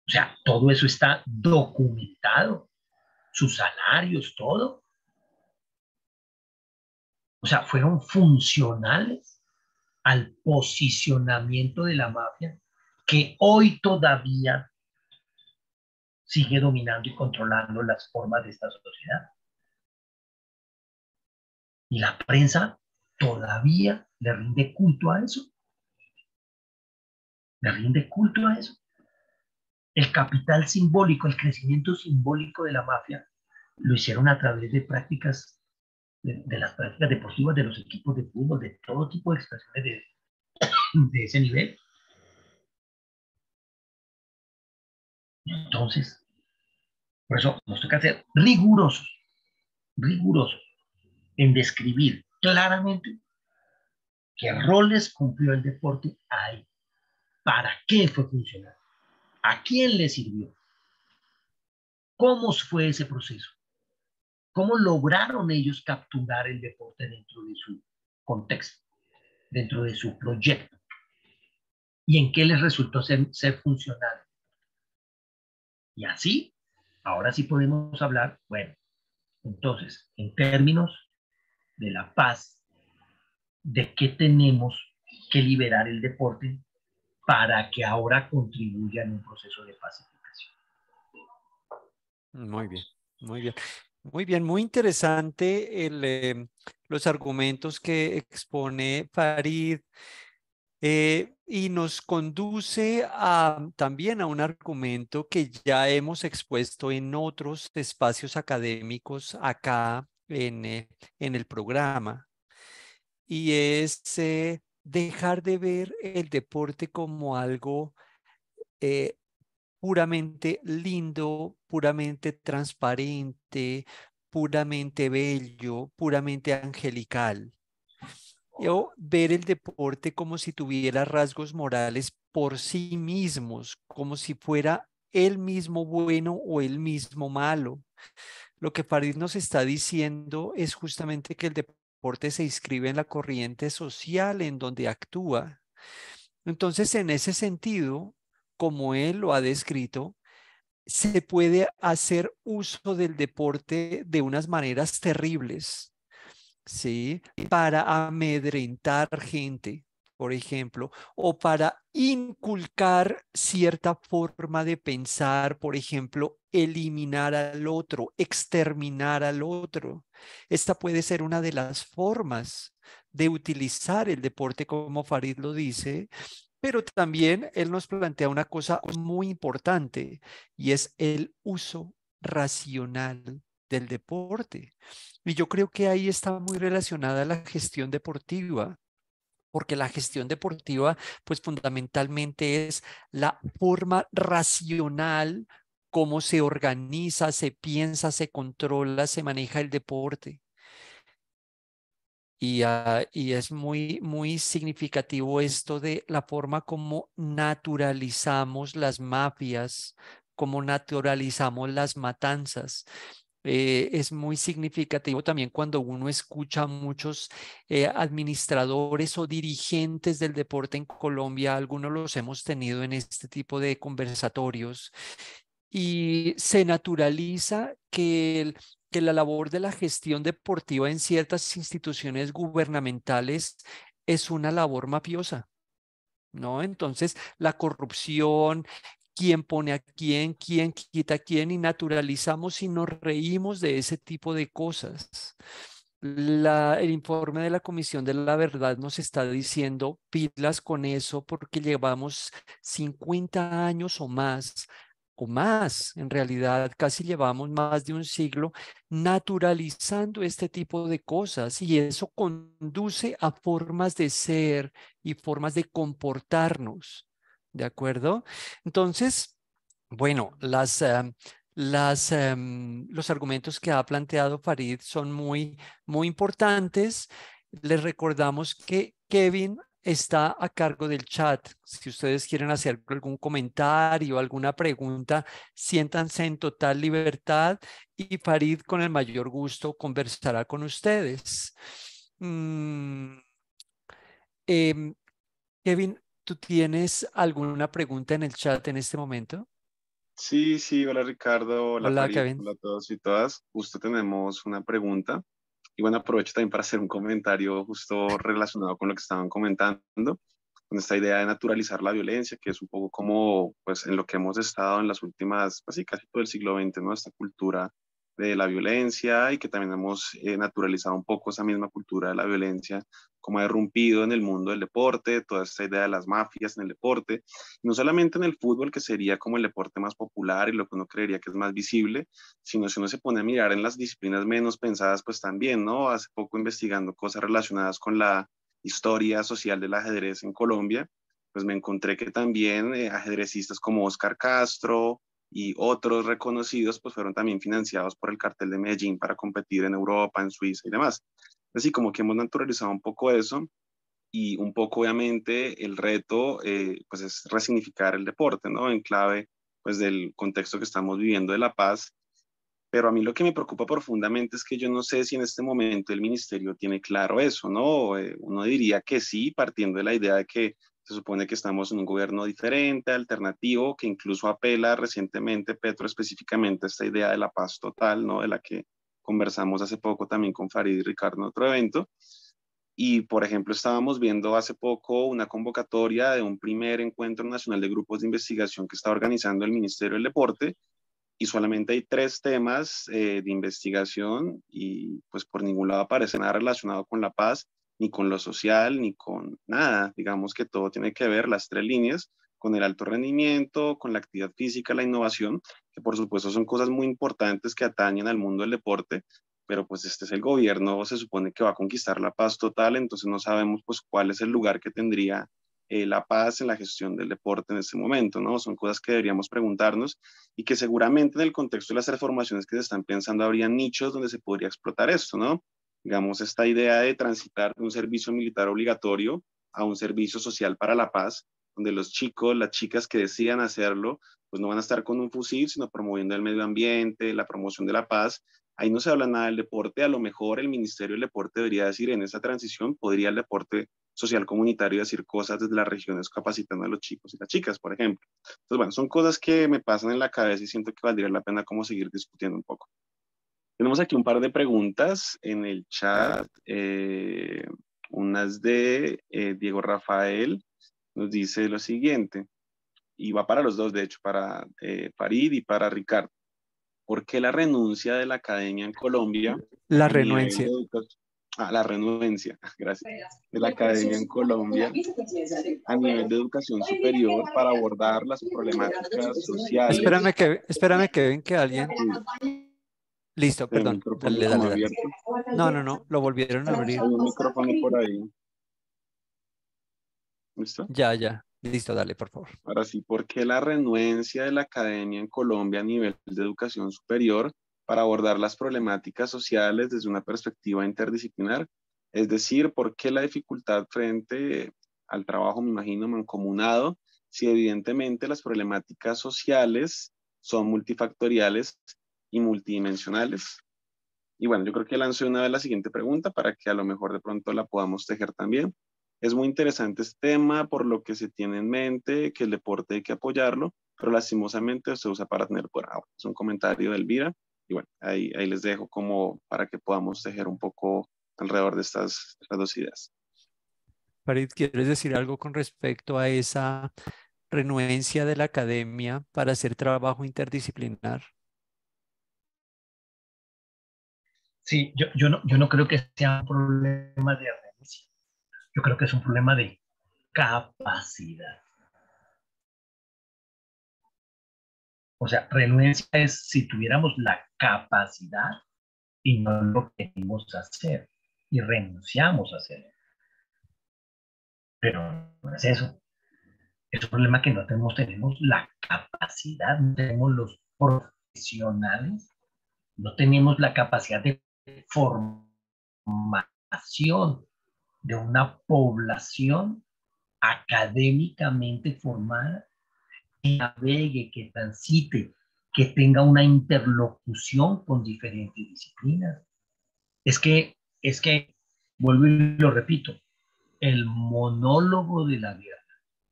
O sea, todo eso está documentado, sus salarios, todo. O sea, fueron funcionales al posicionamiento de la mafia que hoy todavía sigue dominando y controlando las formas de esta sociedad. Y la prensa todavía le rinde culto a eso. Le rinde culto a eso. El capital simbólico, el crecimiento simbólico de la mafia, lo hicieron a través de prácticas, de las prácticas deportivas de los equipos de fútbol, de todo tipo de expresiones de ese nivel. Entonces, por eso nos toca ser rigurosos en describir claramente qué roles cumplió el deporte ahí, para qué fue funcional, a quién le sirvió, cómo fue ese proceso, cómo lograron ellos capturar el deporte dentro de su contexto, dentro de su proyecto, y en qué les resultó ser funcional. Y así, ahora sí podemos hablar, bueno, entonces, en términos de la paz, de qué tenemos que liberar el deporte para que ahora contribuya en un proceso de pacificación. Muy bien, muy bien. Muy bien, muy interesante los argumentos que expone Farid y nos conduce también a un argumento que ya hemos expuesto en otros espacios académicos acá en el programa, y es dejar de ver el deporte como algo eh, puramente lindo, puramente transparente, puramente bello, puramente angelical. O ver el deporte como si tuviera rasgos morales por sí mismos, como si fuera el mismo bueno o el mismo malo. Lo que Farid nos está diciendo es justamente que el deporte se inscribe en la corriente social en donde actúa. Entonces, en ese sentido, como él lo ha descrito, se puede hacer uso del deporte de unas maneras terribles, ¿sí? Para amedrentar gente, por ejemplo, o para inculcar cierta forma de pensar, por ejemplo, eliminar al otro, exterminar al otro. Esta puede ser una de las formas de utilizar el deporte, como Farid lo dice, pero también él nos plantea una cosa muy importante y es el uso racional del deporte. Y yo creo que ahí está muy relacionada la gestión deportiva, porque la gestión deportiva, pues fundamentalmente es la forma racional cómo se organiza, se piensa, se controla, se maneja el deporte. Y es muy, muy significativo esto de la forma como naturalizamos las mafias, como naturalizamos las matanzas. Es muy significativo también cuando uno escucha a muchos administradores o dirigentes del deporte en Colombia, algunos los hemos tenido en este tipo de conversatorios, y se naturaliza que la labor de la gestión deportiva en ciertas instituciones gubernamentales es una labor mafiosa, ¿no? Entonces, la corrupción, quién pone a quién quita a quién, y naturalizamos y nos reímos de ese tipo de cosas. El informe de la Comisión de la Verdad nos está diciendo pilas con eso porque llevamos 50 años o más, en realidad casi llevamos más de un siglo naturalizando este tipo de cosas, y eso conduce a formas de ser y formas de comportarnos, ¿de acuerdo? Entonces, bueno, los argumentos que ha planteado Farid son muy, muy importantes. Les recordamos que Kevin está a cargo del chat. Si ustedes quieren hacer algún comentario, alguna pregunta, siéntanse en total libertad y Farid con el mayor gusto conversará con ustedes. Mm, em, Kevin, ¿tú tienes alguna pregunta en el chat en este momento? Sí, sí, hola Ricardo, hola Hola, Farid, Kevin. hola a todos y todas. Justo tenemos una pregunta y bueno, aprovecho también para hacer un comentario justo relacionado con lo que estaban comentando, con esta idea de naturalizar la violencia, que es un poco como pues en lo que hemos estado en las últimas, pues sí, casi todo el siglo XX, ¿no? Esta cultura de la violencia y que también hemos naturalizado un poco esa misma cultura de la violencia, como ha irrumpido en el mundo del deporte, toda esta idea de las mafias en el deporte, no solamente en el fútbol, que sería como el deporte más popular y lo que uno creería que es más visible, sino si uno se pone a mirar en las disciplinas menos pensadas, pues también, ¿no? Hace poco investigando cosas relacionadas con la historia social del ajedrez en Colombia, pues me encontré que también ajedrecistas como Oscar Castro y otros reconocidos, pues fueron también financiados por el cartel de Medellín para competir en Europa, en Suiza y demás. Así como que hemos naturalizado un poco eso y un poco obviamente el reto pues es resignificar el deporte, ¿no? En clave pues del contexto que estamos viviendo de la paz, pero a mí lo que me preocupa profundamente es que yo no sé si en este momento el ministerio tiene claro eso, ¿no? Uno diría que sí, partiendo de la idea de que se supone que estamos en un gobierno diferente, alternativo, que incluso apela recientemente, Petro específicamente, a esta idea de la paz total, ¿no? De la que conversamos hace poco también con Farid y Ricardo en otro evento. Y, por ejemplo, estábamos viendo hace poco una convocatoria de un primer encuentro nacional de grupos de investigación que está organizando el Ministerio del Deporte, y solamente hay 3 temas de investigación y pues por ningún lado aparece nada relacionado con la paz, ni con lo social, ni con nada. Digamos que todo tiene que ver, las 3 líneas, con el alto rendimiento, con la actividad física, la innovación, que por supuesto son cosas muy importantes que atañen al mundo del deporte, pero pues este es el gobierno, se supone que va a conquistar la paz total, entonces no sabemos pues cuál es el lugar que tendría la paz en la gestión del deporte en este momento, ¿no? Son cosas que deberíamos preguntarnos y que seguramente en el contexto de las transformaciones que se están pensando habría nichos donde se podría explotar esto, ¿no? Digamos, esta idea de transitar de un servicio militar obligatorio a un servicio social para la paz, donde los chicos, las chicas que decidan hacerlo, pues no van a estar con un fusil, sino promoviendo el medio ambiente, la promoción de la paz. Ahí no se habla nada del deporte, a lo mejor el Ministerio del Deporte debería decir en esa transición, podría el deporte social comunitario decir cosas desde las regiones capacitando a los chicos y las chicas, por ejemplo. Entonces, bueno, son cosas que me pasan en la cabeza y siento que valdría la pena como seguir discutiendo un poco. Tenemos aquí un par de preguntas en el chat. Unas de Diego Rafael. Nos dice lo siguiente, y va para los dos, de hecho, para Farid y para Ricardo. ¿por qué la renuncia de la academia en Colombia La a nivel de renuencia. educación? La renuencia, gracias, de la academia en Colombia a nivel de educación superior para abordar las problemáticas sociales? Espérame que ven que alguien... Uy, Listo, el perdón. micrófono Dale, como dale, dale. abierto. No, no, no, lo volvieron a abrir. Hay un micrófono por ahí. ¿Listo? Ya, ya. Listo, dale, por favor. Ahora sí, ¿por qué la renuencia de la academia en Colombia a nivel de educación superior para abordar las problemáticas sociales desde una perspectiva interdisciplinar? Es decir, ¿por qué la dificultad frente al trabajo, me imagino, mancomunado, si evidentemente las problemáticas sociales son multifactoriales y multidimensionales? Y bueno, yo creo que lanzo una vez la siguiente pregunta para que a lo mejor de pronto la podamos tejer también. Es muy interesante este tema por lo que se tiene en mente que el deporte hay que apoyarlo, pero lastimosamente se usa para tener por ahora. Es un comentario de Elvira y bueno, ahí les dejo como para que podamos tejer un poco alrededor de estas dos ideas. Farid, ¿quieres decir algo con respecto a esa renuencia de la academia para hacer trabajo interdisciplinar? Sí, yo no creo que sea un problema de renuncia. Yo creo que es un problema de capacidad. O sea, renuncia es si tuviéramos la capacidad y no lo queremos hacer y renunciamos a hacerlo. Pero no es eso. Es un problema que no tenemos la capacidad, no tenemos los profesionales, no tenemos la capacidad de formación de una población académicamente formada, que navegue, que transite, que tenga una interlocución con diferentes disciplinas. Es que, vuelvo y lo repito, el monólogo de la vida,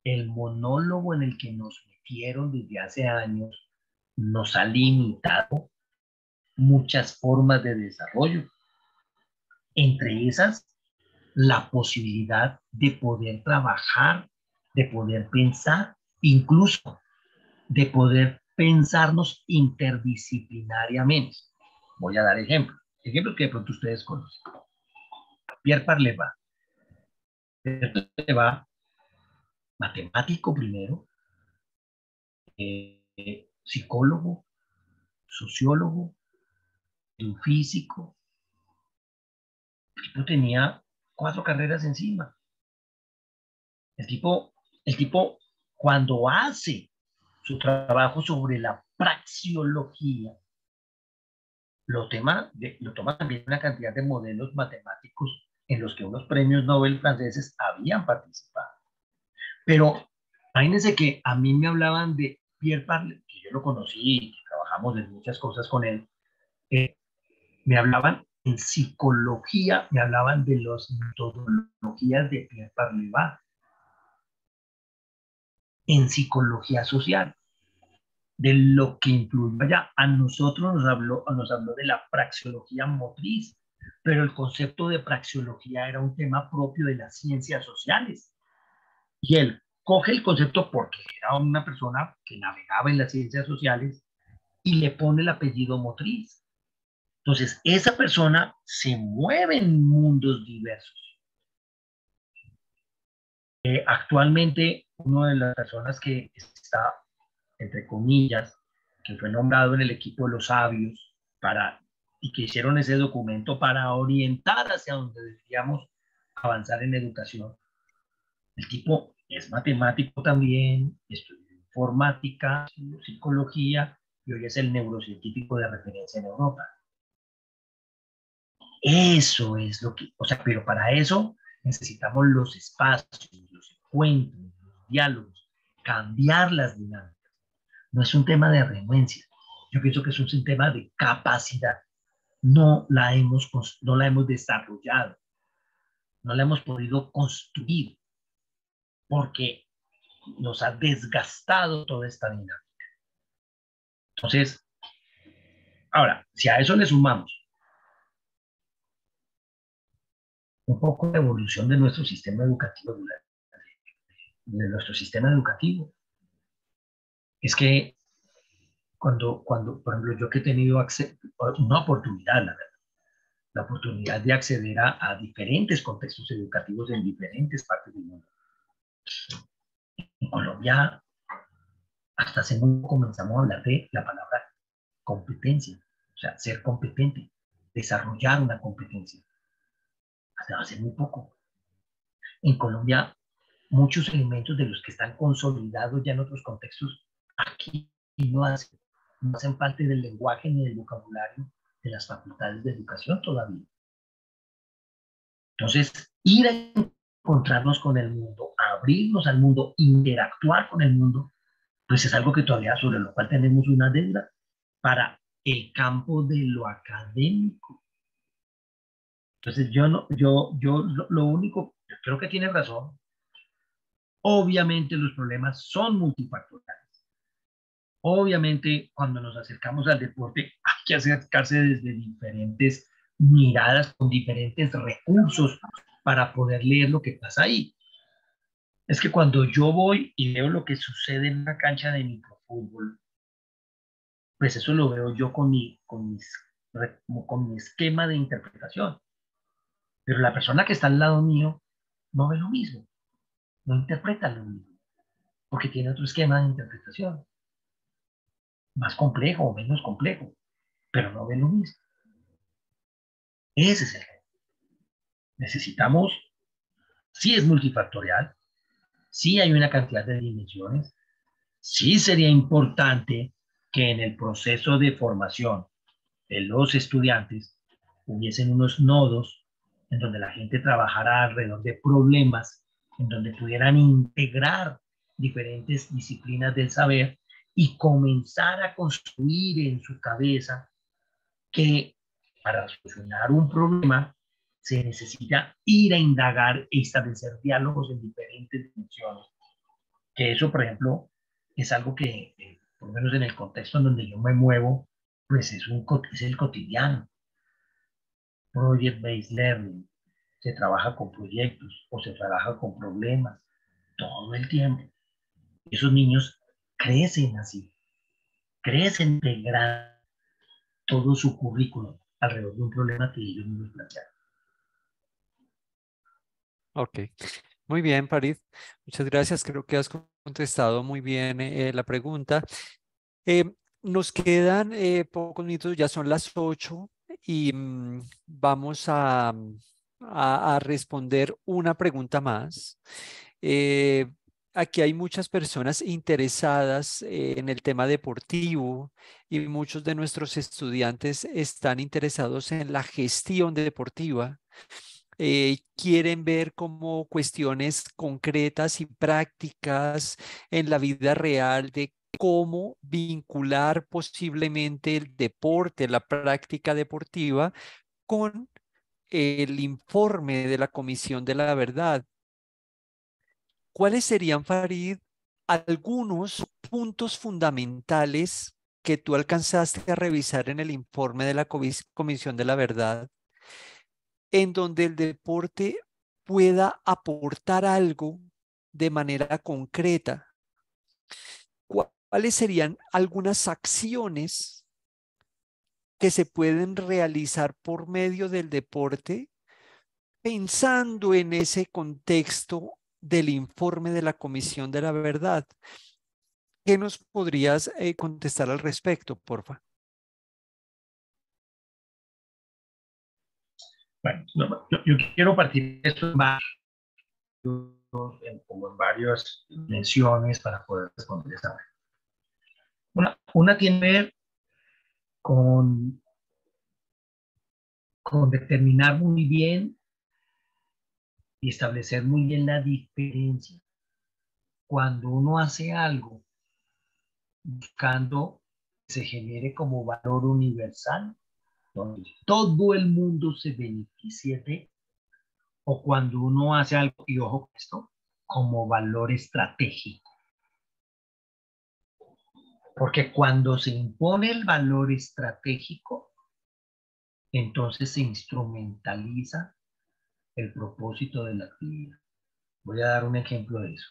el monólogo en el que nos metieron desde hace años, nos ha limitado muchas formas de desarrollo. Entre esas, la posibilidad de poder trabajar, de poder pensar, incluso de poder pensarnos interdisciplinariamente. Voy a dar ejemplos que de pronto ustedes conocen. Pierre Parleva. Pierre Parleva, matemático primero, psicólogo, sociólogo, un físico. El tipo tenía 4 carreras encima. El tipo cuando hace su trabajo sobre la praxeología, lo toma también una cantidad de modelos matemáticos en los que unos premios Nobel franceses habían participado. Pero imagínense que a mí me hablaban de Pierre Parle, que yo lo conocí, trabajamos en muchas cosas con él, me hablaban en psicología, me hablaban de las metodologías de Pierre Parleva, en psicología social, de lo que influyó allá. A nosotros nos habló de la praxeología motriz, pero el concepto de praxeología era un tema propio de las ciencias sociales. Y él coge el concepto porque era una persona que navegaba en las ciencias sociales y le pone el apellido motriz. Entonces, esa persona se mueve en mundos diversos. Actualmente, una de las personas que está, entre comillas, que fue nombrado en el equipo de los sabios y que hicieron ese documento para orientar hacia donde deberíamos avanzar en educación. El tipo es matemático también, estudió informática, estudió psicología y hoy es el neurocientífico de referencia en Europa. Eso es lo que, o sea, pero para eso necesitamos los espacios, los encuentros, los diálogos, cambiar las dinámicas. No es un tema de renuencia. Yo pienso que es un tema de capacidad. No la hemos desarrollado, no la hemos podido construir porque nos ha desgastado toda esta dinámica. Entonces, ahora, si a eso le sumamos un poco de evolución de nuestro sistema educativo, es que por ejemplo, yo que he tenido una oportunidad, la verdad, la oportunidad de acceder a diferentes contextos educativos en diferentes partes del mundo. En Colombia, hasta hace muy poco comenzamos a hablar de la palabra competencia, o sea, ser competente, desarrollar una competencia, hasta hace muy poco. En Colombia, muchos elementos de los que están consolidados ya en otros contextos, aquí no hacen parte del lenguaje ni del vocabulario de las facultades de educación todavía. Entonces, ir a encontrarnos con el mundo, abrirnos al mundo, interactuar con el mundo, pues es algo que todavía sobre lo cual tenemos una deuda para el campo de lo académico. Entonces, lo único, yo creo que tiene razón. Obviamente los problemas son multifactoriales. Obviamente cuando nos acercamos al deporte hay que acercarse desde diferentes miradas, con diferentes recursos para poder leer lo que pasa ahí. Es que cuando yo voy y veo lo que sucede en una cancha de microfútbol, pues eso lo veo yo con mi esquema de interpretación. Pero la persona que está al lado mío no ve lo mismo, no interpreta lo mismo, porque tiene otro esquema de interpretación, más complejo o menos complejo, pero no ve lo mismo. Ese es el reto. Necesitamos, sí es multifactorial, sí hay una cantidad de dimensiones, sí sería importante que en el proceso de formación de los estudiantes hubiesen unos nodos en donde la gente trabajara alrededor de problemas, en donde pudieran integrar diferentes disciplinas del saber y comenzar a construir en su cabeza que para solucionar un problema se necesita ir a indagar e establecer diálogos en diferentes dimensiones. Que eso, por ejemplo, es algo que, por lo menos en el contexto en donde yo me muevo, pues es el cotidiano. Project-based learning, se trabaja con proyectos o se trabaja con problemas todo el tiempo. Esos niños crecen así, crecen integrando todo su currículum alrededor de un problema que ellos mismos plantearon. Ok, muy bien, Farid. Muchas gracias. Creo que has contestado muy bien la pregunta. Eh, Nos quedan pocos minutos, ya son las 8 y vamos a responder una pregunta más. Eh, Aquí hay muchas personas interesadas en el tema deportivo y muchos de nuestros estudiantes están interesados en la gestión deportiva. Quieren ver como cuestiones concretas y prácticas en la vida real de cómo vincular posiblemente el deporte, la práctica deportiva, con el informe de la Comisión de la Verdad. ¿Cuáles serían, Farid, algunos puntos fundamentales que tú alcanzaste a revisar en el informe de la Comisión de la Verdad, en donde el deporte pueda aportar algo de manera concreta? ¿Cuáles serían algunas acciones que se pueden realizar por medio del deporte pensando en ese contexto del informe de la Comisión de la Verdad? ¿Qué nos podrías contestar al respecto, porfa? Bueno, yo quiero partir de esto como en varias dimensiones para poder responder esta pregunta. Una tiene que ver con, con determinar muy bien y establecer muy bien la diferencia. Cuando uno hace algo buscando que se genere como valor universal, donde todo el mundo se beneficie de, o cuando uno hace algo, y ojo con esto, como valor estratégico. Porque cuando se impone el valor estratégico, entonces se instrumentaliza el propósito de la actividad. Voy a dar un ejemplo de eso.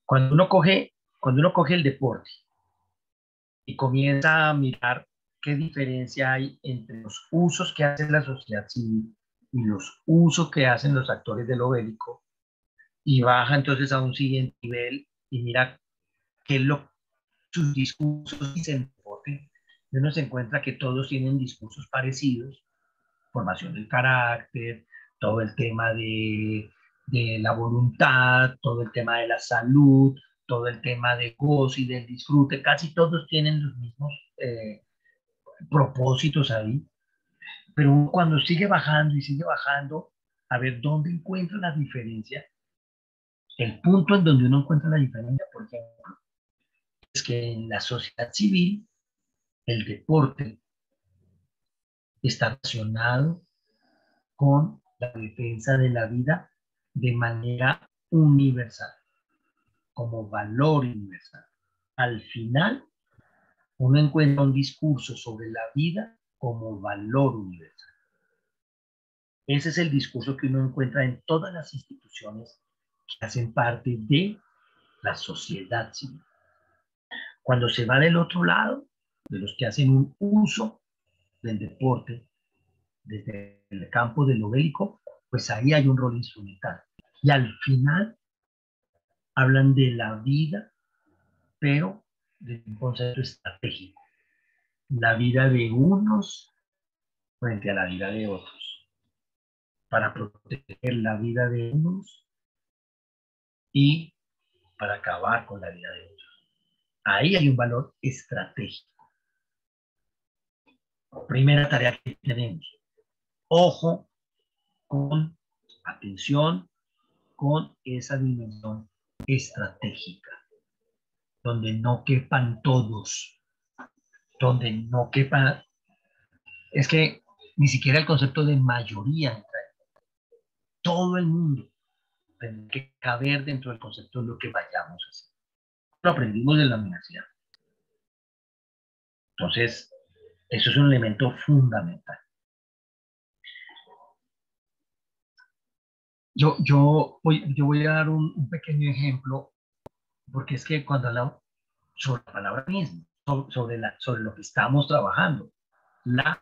Cuando uno coge el deporte y comienza a mirar qué diferencia hay entre los usos que hace la sociedad civil y los usos que hacen los actores de lo bélico, y baja entonces a un siguiente nivel y mira qué es lo sus discursos y se enfoque, y uno se encuentra que todos tienen discursos parecidos: formación del carácter, todo el tema de la voluntad, todo el tema de la salud, todo el tema del gozo y del disfrute. Casi todos tienen los mismos propósitos ahí, pero uno cuando sigue bajando y sigue bajando, a ver dónde encuentra la diferencia. El punto en donde uno encuentra la diferencia, por ejemplo, es que en la sociedad civil el deporte está relacionado con la defensa de la vida de manera universal, como valor universal. Al final, uno encuentra un discurso sobre la vida como valor universal. Ese es el discurso que uno encuentra en todas las instituciones que hacen parte de la sociedad civil. Cuando se va del otro lado, de los que hacen un uso del deporte desde el campo de lo bélico, pues ahí hay un rol instrumental. Y al final hablan de la vida, pero de un concepto estratégico. La vida de unos frente a la vida de otros, para proteger la vida de unos y para acabar con la vida de otros. Ahí hay un valor estratégico. Primera tarea que tenemos: ojo con, atención con esa dimensión estratégica, donde no quepan todos, donde no quepa, es que ni siquiera el concepto de mayoría entra. Todo el mundo tiene que caber dentro del concepto de lo que vayamos a hacer. Lo aprendimos en la universidad. Entonces, eso es un elemento fundamental. Yo voy a dar un pequeño ejemplo, porque es que cuando hablamos sobre la palabra misma, sobre lo que estamos trabajando, la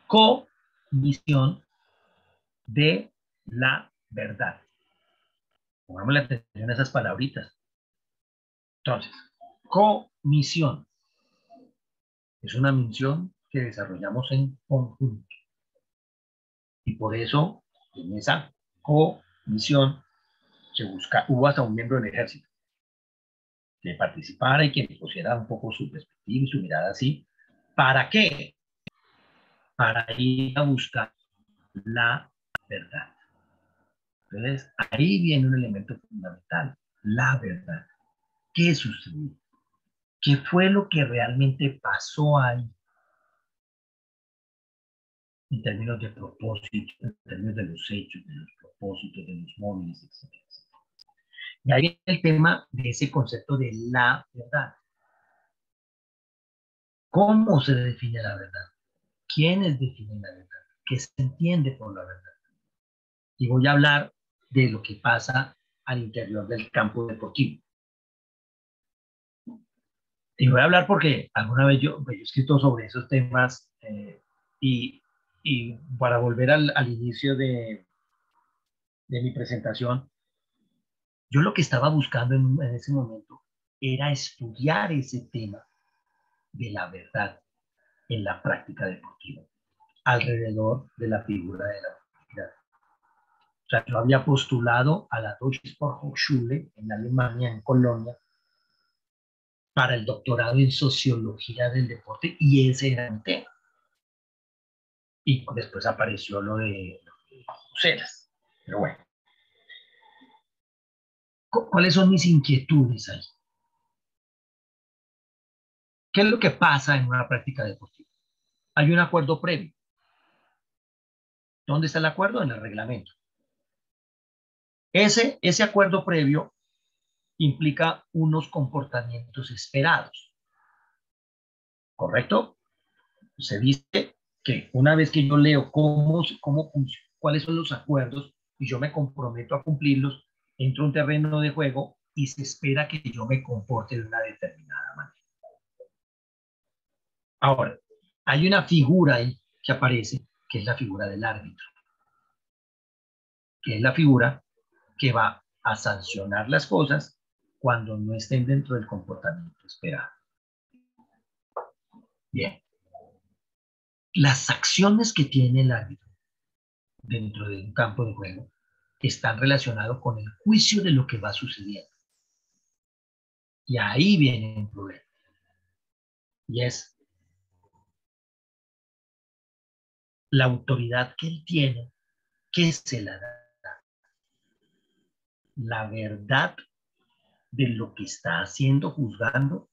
comisión de la verdad. Pongamos la atención a esas palabritas. Entonces, comisión es una misión que desarrollamos en conjunto. Y por eso, en esa comisión, hubo hasta un miembro del ejército que participara y que pusiera un poco su perspectiva y su mirada así. ¿Para qué? Para ir a buscar la verdad. Entonces, ahí viene un elemento fundamental: la verdad. ¿Qué sucedió? ¿Qué fue lo que realmente pasó ahí? En términos de propósito, en términos de los hechos, de los propósitos, de los móviles, etc. Y ahí viene el tema de ese concepto de la verdad. ¿Cómo se define la verdad? ¿Quiénes definen la verdad? ¿Qué se entiende por la verdad? Y voy a hablar de lo que pasa al interior del campo deportivo. Y voy a hablar porque alguna vez yo he escrito sobre esos temas y para volver al inicio de mi presentación, yo lo que estaba buscando en ese momento era estudiar ese tema de la verdad en la práctica deportiva, alrededor de la figura de la verdad. O sea, yo había postulado a la Deutsche Sporthochschule en Alemania, en Colonia, para el doctorado en sociología del deporte, y ese era mi tema. Y después apareció lo de Bruselas. Pero bueno, ¿cuáles son mis inquietudes ahí? ¿Qué es lo que pasa en una práctica deportiva? Hay un acuerdo previo. ¿Dónde está el acuerdo? En el reglamento. Ese acuerdo previo implica unos comportamientos esperados. ¿Correcto? Se dice que una vez que yo leo cuáles son los acuerdos y yo me comprometo a cumplirlos, entro a un terreno de juego y se espera que yo me comporte de una determinada manera. Ahora, hay una figura ahí que aparece, que es la figura del árbitro, que es la figura que va a sancionar las cosas cuando no estén dentro del comportamiento esperado. Bien, las acciones que tiene el árbitro dentro de un campo de juego están relacionadas con el juicio de lo que va sucediendo. Y ahí viene un problema. Y es la autoridad que él tiene, que se la da. La verdad de lo que está haciendo, juzgando,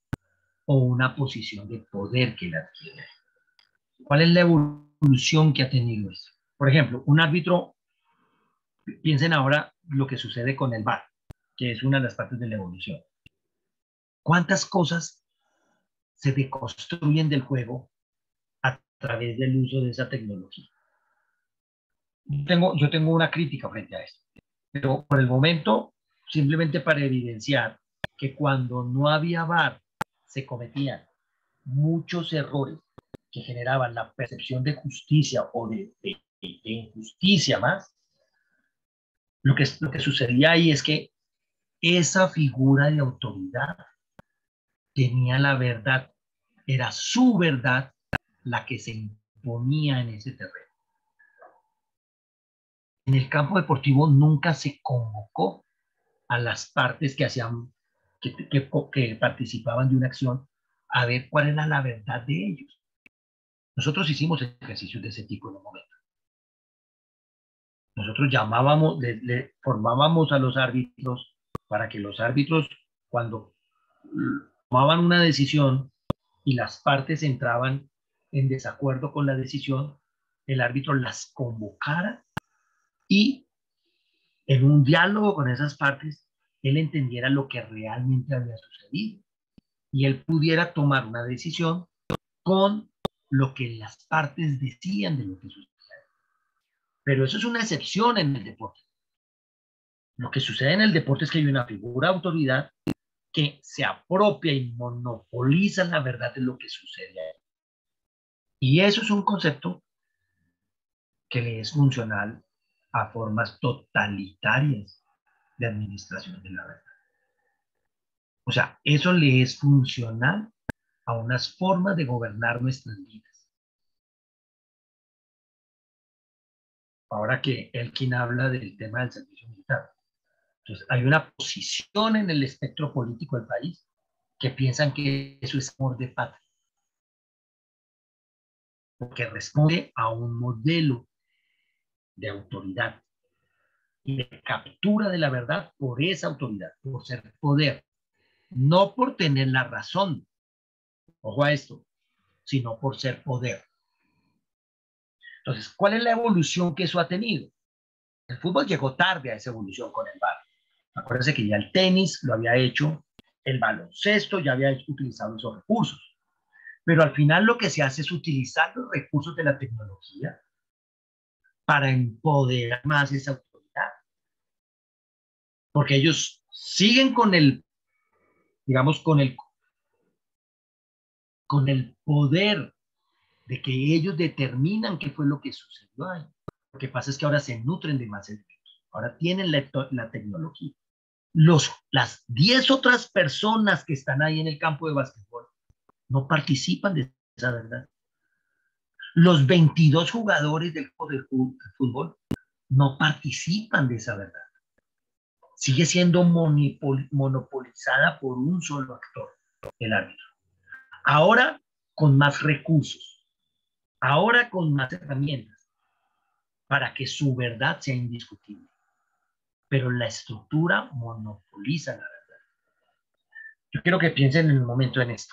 o una posición de poder que él adquiere. ¿Cuál es la evolución que ha tenido esto? Por ejemplo, un árbitro, piensen ahora lo que sucede con el VAR, que es una de las partes de la evolución. ¿Cuántas cosas se deconstruyen del juego a través del uso de esa tecnología? Yo tengo una crítica frente a esto, pero por el momento, simplemente para evidenciar que cuando no había VAR se cometían muchos errores que generaban la percepción de justicia o de injusticia más, lo que sucedía ahí es que esa figura de autoridad tenía la verdad, era su verdad la que se imponía en ese terreno. En el campo deportivo nunca se convocó a las partes que hacían, que participaban de una acción a ver cuál era la verdad de ellos. Nosotros hicimos ejercicios de ese tipo en un momento. Nosotros llamábamos, le formábamos a los árbitros para que los árbitros, cuando tomaban una decisión y las partes entraban en desacuerdo con la decisión, el árbitro las convocara y en un diálogo con esas partes, él entendiera lo que realmente había sucedido y él pudiera tomar una decisión con lo que las partes decían de lo que sucedía. Pero eso es una excepción en el deporte. Lo que sucede en el deporte es que hay una figura de autoridad que se apropia y monopoliza la verdad de lo que sucede ahí. Y eso es un concepto que le es funcional a formas totalitarias de administración de la verdad. O sea, eso le es funcional a unas formas de gobernar nuestras vidas. Ahora que Elkin habla del tema del servicio militar. Entonces, hay una posición en el espectro político del país que piensan que eso es amor de patria. Porque responde a un modelo de autoridad y de captura de la verdad por esa autoridad, por ser poder, no por tener la razón, ojo a esto, sino por ser poder. Entonces, ¿cuál es la evolución que eso ha tenido? El fútbol llegó tarde a esa evolución con el VAR. Acuérdense que ya el tenis lo había hecho, el baloncesto ya había utilizado esos recursos. Pero al final lo que se hace es utilizar los recursos de la tecnología para empoderar más esa autoridad. Porque ellos siguen con el, digamos, con el poder de que ellos determinan qué fue lo que sucedió ahí. Lo que pasa es que ahora se nutren de más elementos. Ahora tienen la tecnología. Las 10 otras personas que están ahí en el campo de básquetbol no participan de esa verdad. Los 22 jugadores del fútbol no participan de esa verdad. Sigue siendo monopolizada por un solo actor, el árbitro. Ahora con más recursos, ahora con más herramientas, para que su verdad sea indiscutible. Pero la estructura monopoliza la verdad. Yo quiero que piensen en un momento en esto.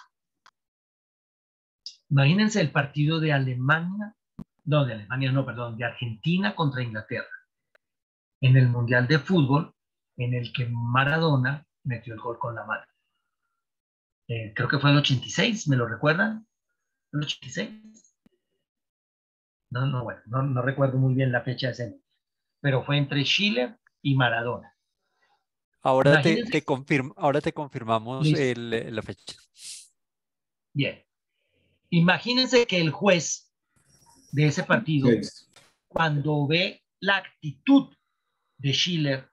Imagínense el partido de Alemania, no, de Alemania no, perdón, de Argentina contra Inglaterra, en el Mundial de Fútbol, en el que Maradona metió el gol con la mano. Creo que fue el 86, ¿me lo recuerdan? ¿El 86? Bueno, no recuerdo muy bien la fecha de ese mundial, pero fue entre Chile y Maradona. Ahora te confirmamos Listo. la fecha. Bien. Imagínense que el juez de ese partido, cuando ve la actitud de Schiller,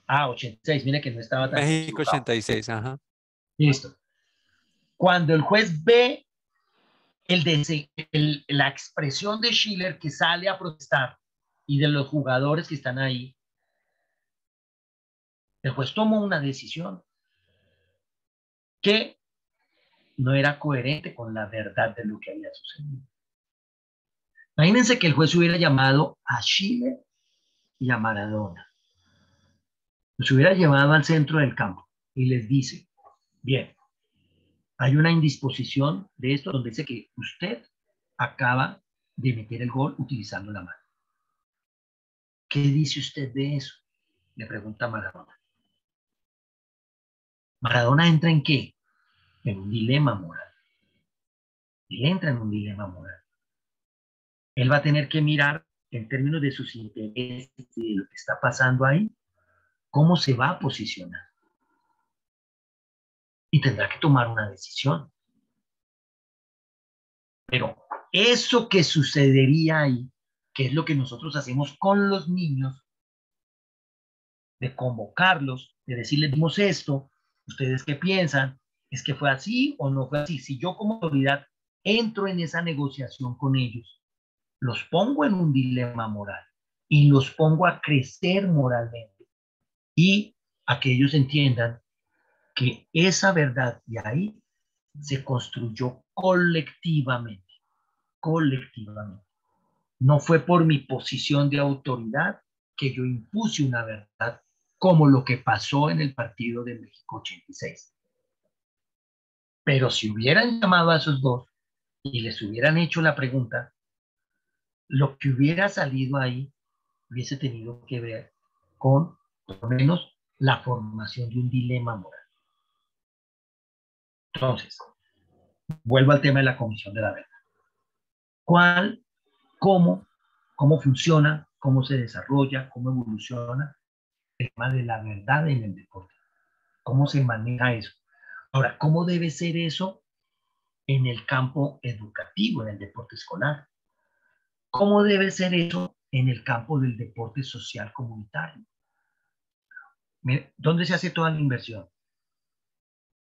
86, mire que no estaba tan México equivocado. 86, ajá. Listo. Cuando el juez ve la expresión de Schiller que sale a protestar y de los jugadores que están ahí, el juez tomó una decisión que no era coherente con la verdad de lo que había sucedido. Imagínense que el juez hubiera llamado a Schiller y a Maradona. Los hubiera llevado al centro del campo y les dice, bien, hay una indisposición de esto donde dice que usted acaba de meter el gol utilizando la mano. ¿Qué dice usted de eso? Le pregunta Maradona. ¿Maradona entra en qué? En un dilema moral. Él entra en un dilema moral. Él va a tener que mirar en términos de sus intereses y de lo que está pasando ahí, cómo se va a posicionar. Y tendrá que tomar una decisión. Pero eso que sucedería ahí, que es lo que nosotros hacemos con los niños, de convocarlos, de decirles, dimos esto, ¿ustedes qué piensan? ¿Es que fue así o no fue así? Si yo como autoridad entro en esa negociación con ellos, los pongo en un dilema moral y los pongo a crecer moralmente y a que ellos entiendan que esa verdad de ahí se construyó colectivamente. No fue por mi posición de autoridad que yo impuse una verdad como lo que pasó en el partido de México 86. Pero si hubieran llamado a esos dos y les hubieran hecho la pregunta, lo que hubiera salido ahí hubiese tenido que ver con, por lo menos, la formación de un dilema moral. Entonces, vuelvo al tema de la Comisión de la Verdad. ¿Cuál, cómo funciona, cómo se desarrolla, cómo evoluciona el tema de la verdad en el deporte? ¿Cómo se maneja eso? Ahora, ¿cómo debe ser eso en el campo educativo, en el deporte escolar? ¿Cómo debe ser eso en el campo del deporte social comunitario? ¿Dónde se hace toda la inversión?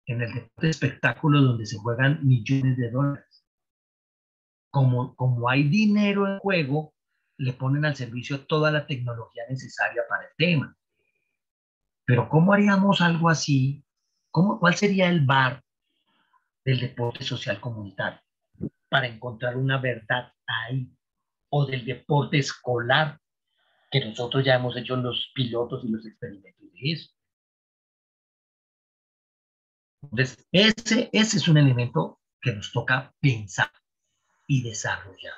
En el deporte de espectáculo donde se juegan millones de dólares. Como hay dinero en juego, le ponen al servicio toda la tecnología necesaria para el tema. Pero ¿cómo haríamos algo así? ¿Cuál sería el VAR del deporte social comunitario para encontrar una verdad ahí? O del deporte escolar, que nosotros ya hemos hecho los pilotos y los experimentos de eso. Entonces, ese es un elemento que nos toca pensar y desarrollar.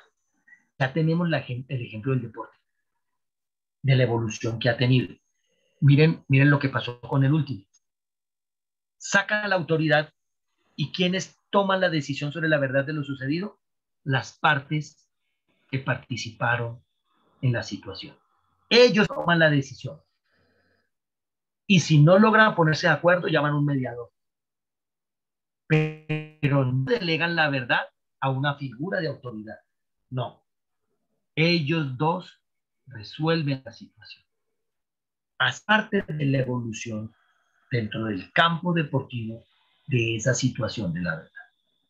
Ya tenemos el ejemplo del deporte, de la evolución que ha tenido. Miren lo que pasó con el último. Sacan a la autoridad y ¿quiénes toman la decisión sobre la verdad de lo sucedido? Las partes que participaron en la situación. Ellos toman la decisión. Y si no logran ponerse de acuerdo, llaman a un mediador. Pero no delegan la verdad a una figura de autoridad. No. Ellos dos resuelven la situación. Haz parte de la evolución dentro del campo deportivo de esa situación de la verdad.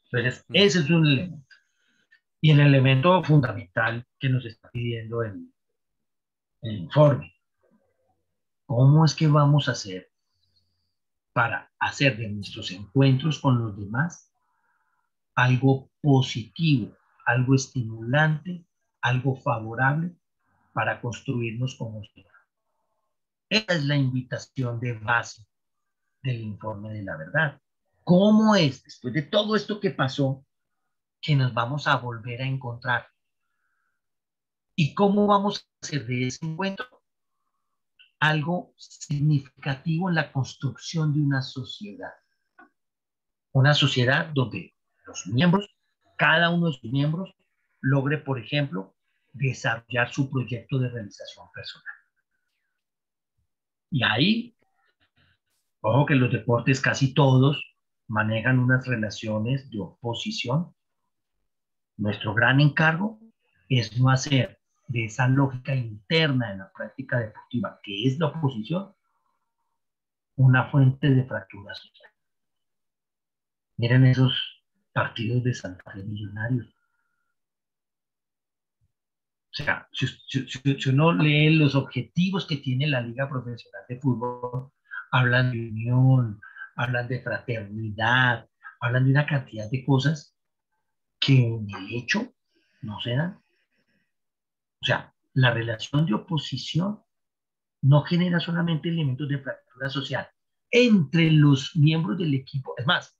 Entonces, ese es un elemento. Y el elemento fundamental que nos está pidiendo el informe. ¿Cómo es que vamos a hacer para hacer de nuestros encuentros con los demás algo positivo, algo estimulante, algo favorable para construirnos como sociedad? Esa es la invitación de base del informe de la verdad. ¿Cómo es, después de todo esto que pasó, que nos vamos a volver a encontrar? ¿Y cómo vamos a hacer de ese encuentro algo significativo en la construcción de una sociedad? Una sociedad donde los miembros, cada uno de sus miembros, logre, por ejemplo, desarrollar su proyecto de realización personal. Y ahí, ojo que los deportes casi todos manejan unas relaciones de oposición Nuestro gran encargo es no hacer de esa lógica interna en la práctica deportiva, que es la oposición, una fuente de fractura social. Miren esos partidos de Santa Fe Millonarios. O sea, si uno lee los objetivos que tiene la Liga Profesional de Fútbol, hablan de unión, hablan de fraternidad, hablan de una cantidad de cosas que en el hecho no se dan. O sea, la relación de oposición no genera solamente elementos de fractura social entre los miembros del equipo, es más,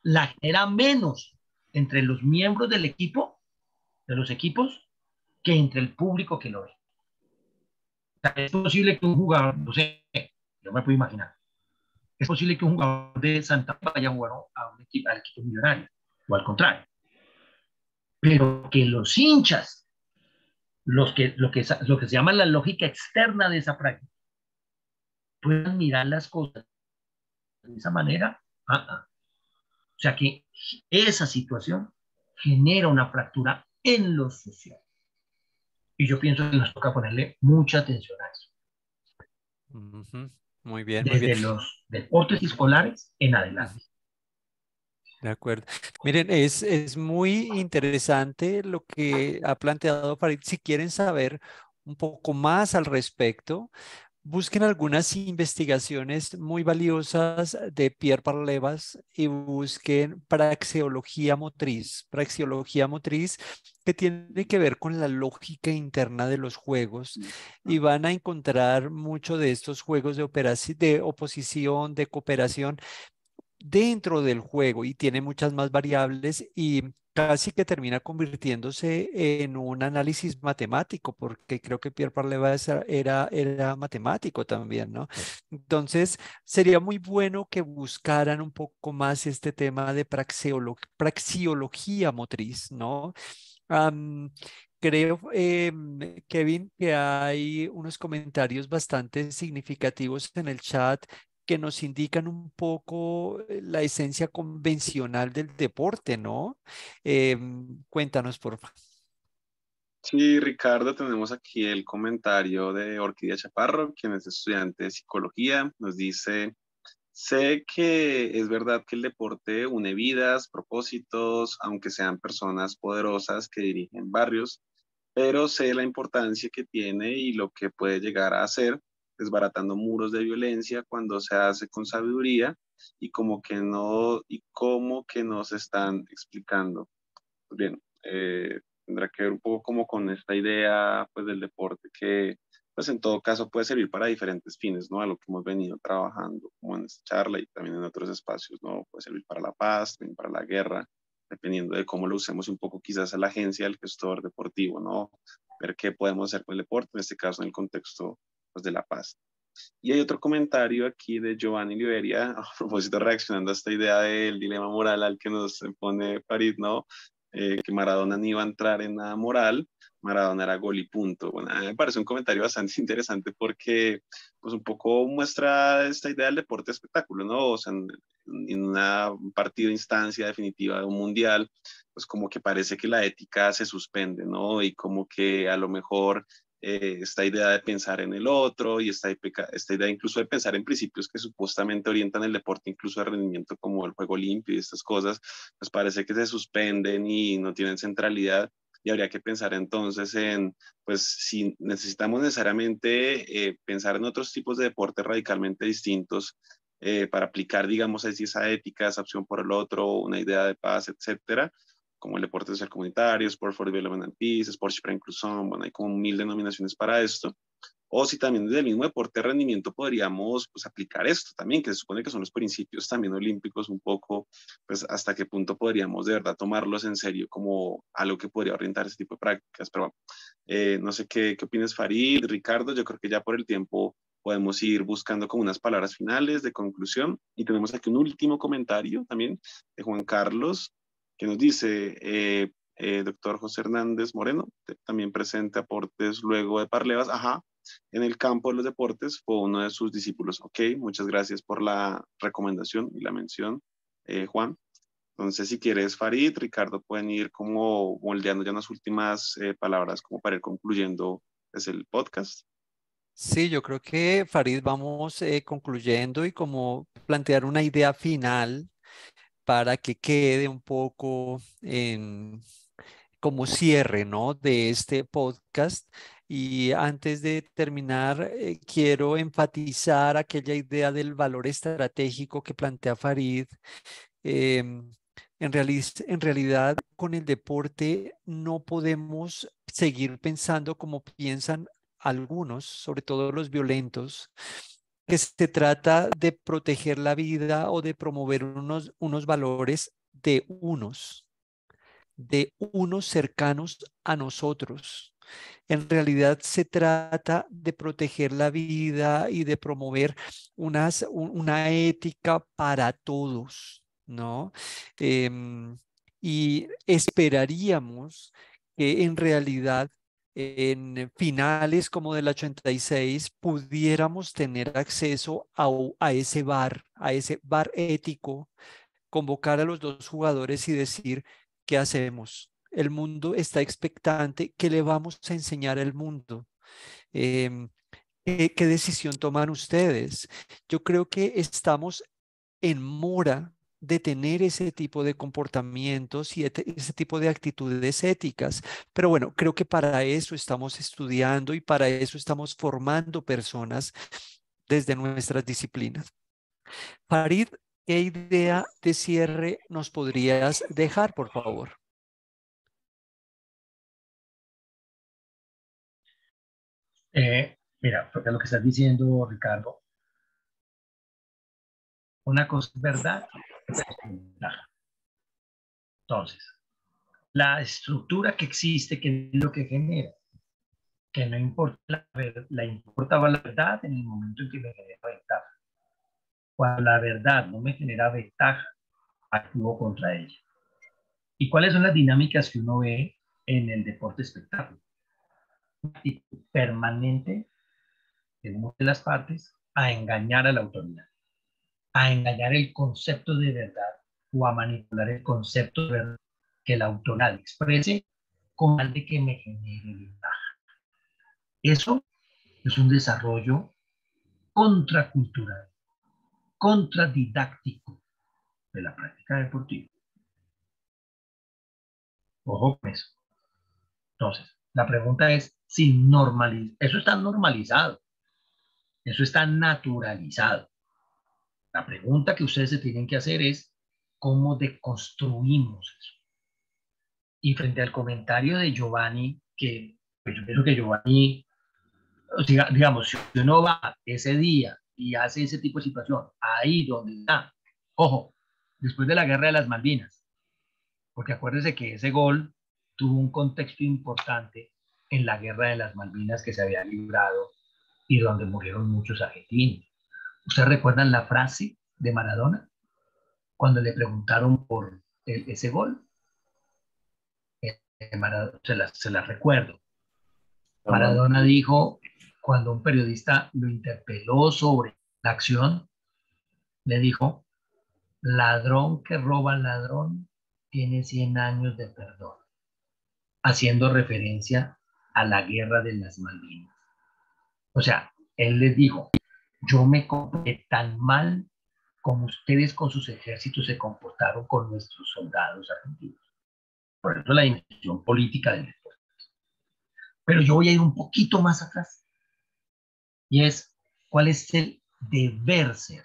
la genera menos entre los miembros del equipo, de los equipos, que entre el público que lo ve. O sea, es posible que un jugador, no sé, yo me puedo imaginar, es posible que un jugador de Santa Fe vaya a jugar a un equipo, al equipo millonario, o al contrario, pero que los hinchas, lo que se llama la lógica externa de esa práctica, puedan mirar las cosas de esa manera. O sea que esa situación genera una fractura en lo social. Y yo pienso que nos toca ponerle mucha atención a eso. Muy bien, muy bien. Desde los deportes escolares en adelante. De acuerdo. Miren, es muy interesante lo que ha planteado Farid. Si quieren saber un poco más al respecto, busquen algunas investigaciones muy valiosas de Pierre Parlevas y busquen praxeología motriz que tiene que ver con la lógica interna de los juegos y van a encontrar mucho de estos juegos de de oposición, de cooperación dentro del juego y tiene muchas más variables y casi que termina convirtiéndose en un análisis matemático, porque creo que Pierre Parleva era matemático también, ¿no? Entonces, sería muy bueno que buscaran un poco más este tema de praxeología motriz, ¿no? Am, Creo, Kevin, que hay unos comentarios bastante significativos en el chat que nos indican un poco la esencia convencional del deporte, ¿no? Cuéntanos, por favor. Sí, Ricardo, tenemos aquí el comentario de Orquídea Chaparro, quien es estudiante de psicología. Nos dice, sé que es verdad que el deporte une vidas, propósitos, aunque sean personas poderosas que dirigen barrios, pero sé la importancia que tiene y lo que puede llegar a hacer, desbaratando muros de violencia cuando se hace con sabiduría y como que nos están explicando. Pues bien, tendrá que ver un poco como con esta idea pues del deporte que pues en todo caso puede servir para diferentes fines, ¿no? A lo que hemos venido trabajando como en esta charla y también en otros espacios, ¿no? Puede servir para la paz, también para la guerra, dependiendo de cómo lo usemos un poco quizás a la agencia del gestor deportivo, ¿no? Ver qué podemos hacer con el deporte, en este caso en el contexto pues de la paz. Y hay otro comentario aquí de Giovanni Liberia, a propósito, reaccionando a esta idea del dilema moral al que nos pone Farid, ¿no? Que Maradona ni iba a entrar en nada moral, Maradona era gol y punto. Bueno, a mí me parece un comentario bastante interesante porque pues un poco muestra esta idea del deporte espectáculo, ¿no? O sea, en una partido de instancia definitiva de un mundial, pues como que parece que la ética se suspende, ¿no? Y como que a lo mejor esta idea de pensar en el otro y esta idea incluso de pensar en principios que supuestamente orientan el deporte incluso de rendimiento como el juego limpio y estas cosas, pues parece que se suspenden y no tienen centralidad y habría que pensar entonces en, pues si necesitamos necesariamente pensar en otros tipos de deportes radicalmente distintos para aplicar, digamos así, esa ética, esa opción por el otro, una idea de paz, etcétera, como el deporte social comunitario, Sport for Development and Peace, Sport para Inclusión, bueno, hay como 1000 denominaciones para esto. O si también desde el mismo deporte de rendimiento podríamos pues, aplicar esto también, que se supone que son los principios también olímpicos un poco, pues hasta qué punto podríamos de verdad tomarlos en serio como algo que podría orientar ese tipo de prácticas. Pero bueno, no sé qué opinas Farid, Ricardo, yo creo que ya por el tiempo podemos ir buscando como unas palabras finales de conclusión. Y tenemos aquí un último comentario también de Juan Carlos, que nos dice, doctor José Hernández Moreno, también presente aportes luego de Parlevas, ajá, en el campo de los deportes fue uno de sus discípulos. Ok, muchas gracias por la recomendación y la mención, Juan. Entonces, si quieres, Farid, Ricardo, pueden ir como moldeando ya unas últimas palabras como para ir concluyendo pues, el podcast. Sí, yo creo que Farid vamos concluyendo y como plantear una idea final para que quede un poco en como cierre, ¿no? De este podcast. Y antes de terminar, quiero enfatizar aquella idea del valor estratégico que plantea Farid. Em, en realidad, con el deporte no podemos seguir pensando como piensan algunos, sobre todo los violentos, que se trata de proteger la vida o de promover unos valores de unos cercanos a nosotros. En realidad se trata de proteger la vida y de promover una ética para todos, ¿no? Em, y esperaríamos que en realidad en finales como del 86 pudiéramos tener acceso a ese bar ético, convocar a los dos jugadores y decir, ¿qué hacemos? El mundo está expectante. ¿Qué le vamos a enseñar al mundo? Em, ¿Qué decisión toman ustedes? Yo creo que estamos en mora de tener ese tipo de comportamientos y ese tipo de actitudes éticas. Pero bueno, creo que para eso estamos estudiando y para eso estamos formando personas desde nuestras disciplinas. Farid, ¿qué idea de cierre nos podrías dejar, por favor? Mira, porque lo que estás diciendo, Ricardo, una cosa es verdad, otra es ventaja. Entonces, la estructura que existe, que es lo que genera, que no importa importaba la verdad en el momento en que me genera ventaja. Cuando la verdad no me genera ventaja, actúo contra ella. ¿Y cuáles son las dinámicas que uno ve en el deporte espectáculo? Una actitud permanente de una de las partes a engañar a la autoridad, a engañar el concepto de verdad o a manipular el concepto de verdad que la autoridad exprese con tal de que me genere ventaja. Eso es un desarrollo contracultural, contradidáctico de la práctica deportiva. Ojo con eso. Entonces, la pregunta es si eso está normalizado, eso está naturalizado. La pregunta que ustedes se tienen que hacer es cómo deconstruimos eso. Y frente al comentario de Giovanni, que pues yo pienso que Giovanni, digamos, si uno va ese día y hace ese tipo de situación, ahí donde está, ojo, después de la guerra de las Malvinas, porque acuérdense que ese gol tuvo un contexto importante en la guerra de las Malvinas que se había librado y donde murieron muchos argentinos. ¿Ustedes recuerdan la frase de Maradona cuando le preguntaron por ese gol? Maradona, se la recuerdo. Maradona dijo, cuando un periodista lo interpeló sobre la acción, le dijo, ladrón que roba al ladrón tiene 100 años de perdón, haciendo referencia a la guerra de las Malvinas. O sea, él les dijo, yo me comporté tan mal como ustedes con sus ejércitos se comportaron con nuestros soldados argentinos. Por eso la dimensión política del deporte. Pero yo voy a ir un poquito más atrás. Y es, ¿cuál es el deber ser?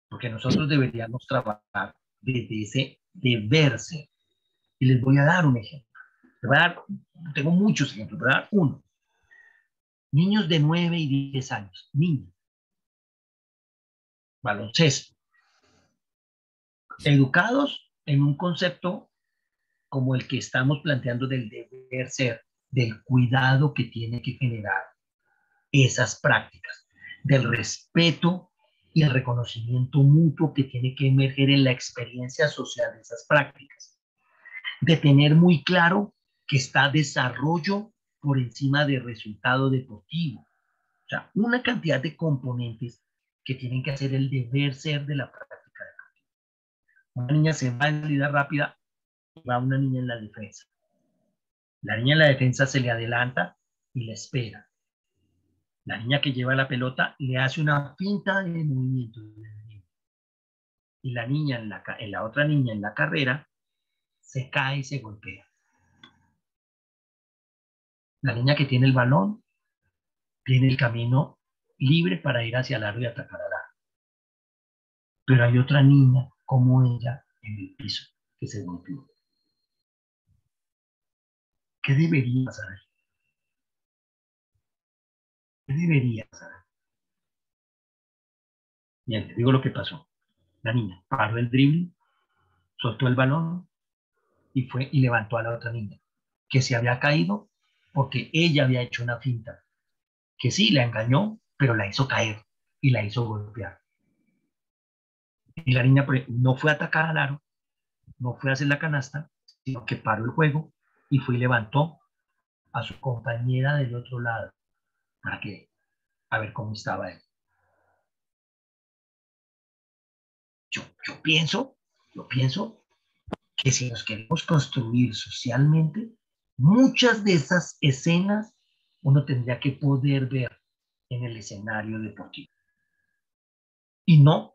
Porque nosotros deberíamos trabajar desde ese deber ser. Y les voy a dar un ejemplo. Tengo muchos ejemplos, voy a dar uno. Niños de 9 y 10 años, niños, baloncesto, educados en un concepto como el que estamos planteando del deber ser, del cuidado que tiene que generar esas prácticas, del respeto y el reconocimiento mutuo que tiene que emerger en la experiencia social de esas prácticas, de tener muy claro que está desarrollo por encima de resultado deportivo. O sea, una cantidad de componentes que tienen que hacer el deber ser de la práctica deportiva. Una niña se va en salida rápida y va una niña en la defensa. La niña en la defensa se le adelanta y le espera. La niña que lleva la pelota le hace una finta de movimiento. Y la niña en la otra niña en la carrera se cae y se golpea. La niña que tiene el balón tiene el camino libre para ir hacia el aro y atacar al aro. Pero hay otra niña como ella en el piso que se golpeó. ¿Qué debería pasar? ¿Qué debería pasar? Bien, te digo lo que pasó. La niña paró el drible, soltó el balón y fue y levantó a la otra niña, que se había caído porque ella había hecho una finta, que sí, la engañó, pero la hizo caer y la hizo golpear. Y la niña no fue a atacar al aro, no fue a hacer la canasta, sino que paró el juego y fue y levantó a su compañera del otro lado para que a ver cómo estaba él. Yo pienso que si nos queremos construir socialmente, muchas de esas escenas uno tendría que poder ver en el escenario deportivo. Y no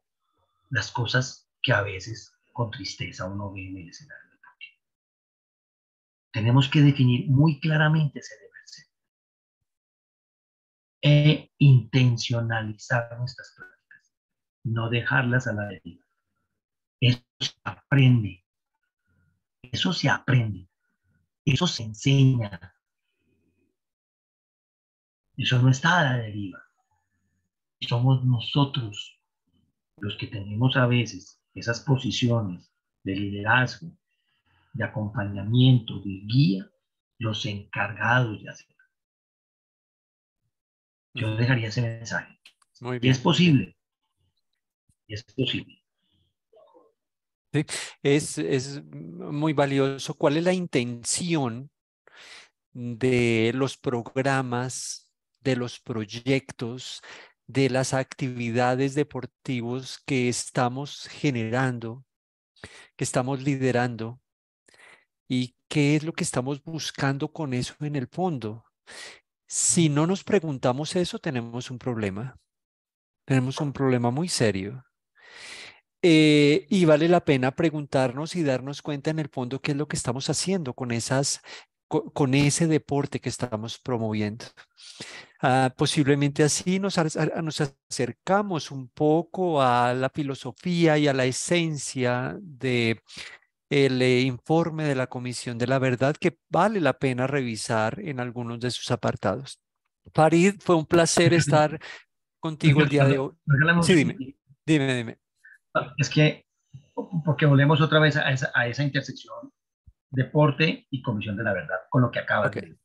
las cosas que a veces con tristeza uno ve en el escenario deportivo. Tenemos que definir muy claramente ese deber ser e intencionalizar nuestras prácticas, no dejarlas a la deriva. Eso se aprende, eso se aprende, eso se enseña, eso no está a la deriva. Somos nosotros los que tenemos a veces esas posiciones de liderazgo, de acompañamiento, de guía, los encargados de hacerlo. Yo dejaría ese mensaje. Muy Y bien, es posible. Y es posible. sí, es muy valioso. ¿Cuál es la intención de los programas, de los proyectos, de las actividades deportivos que estamos generando, que estamos liderando? ¿Y qué es lo que estamos buscando con eso en el fondo? Si no nos preguntamos eso, tenemos un problema. Tenemos un problema muy serio. Y vale la pena preguntarnos y darnos cuenta en el fondo qué es lo que estamos haciendo con con ese deporte que estamos promoviendo. Posiblemente así nos acercamos un poco a la filosofía y a la esencia de el informe de la Comisión de la Verdad, que vale la pena revisar en algunos de sus apartados. Farid, fue un placer estar contigo el día de hoy. Sí, dime. Es que, porque volvemos otra vez a esa intersección, deporte y Comisión de la Verdad, con lo que acabas de Ok. decir.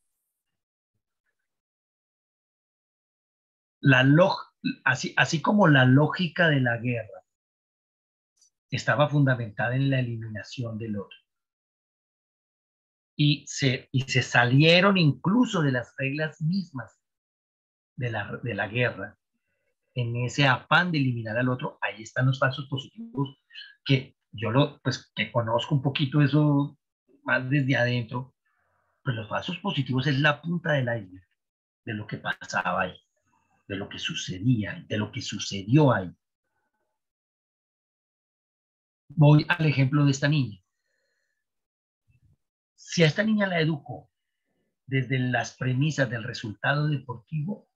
Así como la lógica de la guerra estaba fundamentada en la eliminación del otro, y se salieron incluso de las reglas mismas de la guerra, en ese afán de eliminar al otro, ahí están los falsos positivos, que yo pues que conozco un poquito eso más desde adentro, pues los falsos positivos es la punta del iceberg de lo que pasaba ahí, de lo que sucedía, de lo que sucedió ahí. Voy al ejemplo de esta niña. Si a esta niña la educo desde las premisas del resultado deportivo,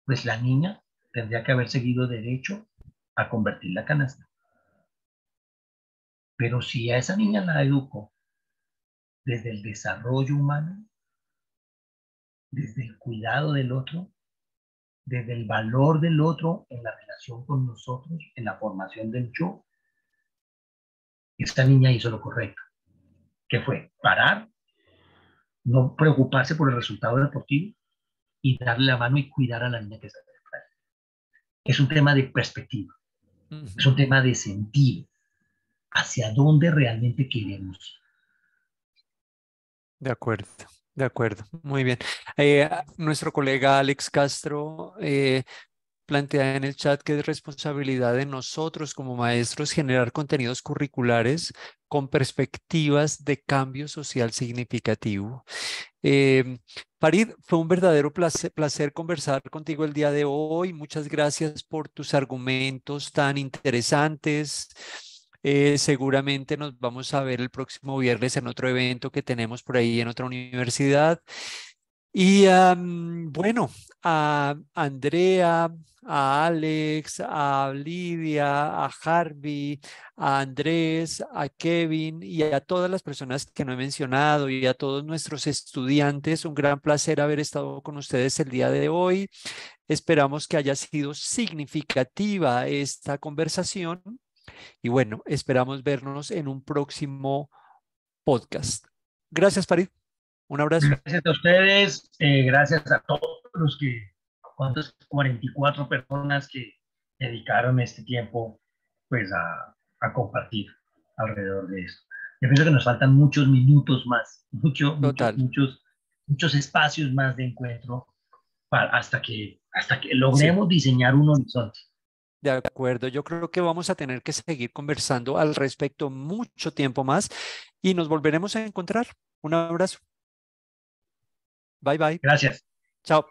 pues la niña tendría que haber seguido derecho a convertir la canasta. Pero si a esa niña la educo desde el desarrollo humano, desde el cuidado del otro, desde el valor del otro en la relación con nosotros, en la formación del yo, esta niña hizo lo correcto, que fue parar, no preocuparse por el resultado deportivo y darle la mano y cuidar a la niña que está detrás. Es un tema de perspectiva, es un tema de sentido, hacia dónde realmente queremos. De acuerdo, muy bien. Nuestro colega Alex Castro plantea en el chat que es responsabilidad de nosotros como maestros generar contenidos curriculares con perspectivas de cambio social significativo. Farid, fue un verdadero placer conversar contigo el día de hoy. Muchas gracias por tus argumentos tan interesantes. Seguramente nos vamos a ver el próximo viernes en otro evento que tenemos por ahí en otra universidad. Y bueno, a Andrea, a Alex, a Lidia, a Harvey, a Andrés, a Kevin y a todas las personas que no he mencionado y a todos nuestros estudiantes, un gran placer haber estado con ustedes el día de hoy. Esperamos que haya sido significativa esta conversación y bueno, esperamos vernos en un próximo podcast. Gracias, Farid. Un abrazo. Gracias a ustedes, gracias a todos los que, ¿cuántas? 44 personas que dedicaron este tiempo pues a compartir alrededor de esto. Yo pienso que nos faltan muchos minutos más, Total. muchos espacios más de encuentro hasta que logremos diseñar un horizonte. De acuerdo, yo creo que vamos a tener que seguir conversando al respecto mucho tiempo más y nos volveremos a encontrar. Un abrazo. Bye, bye. Gracias. Chao.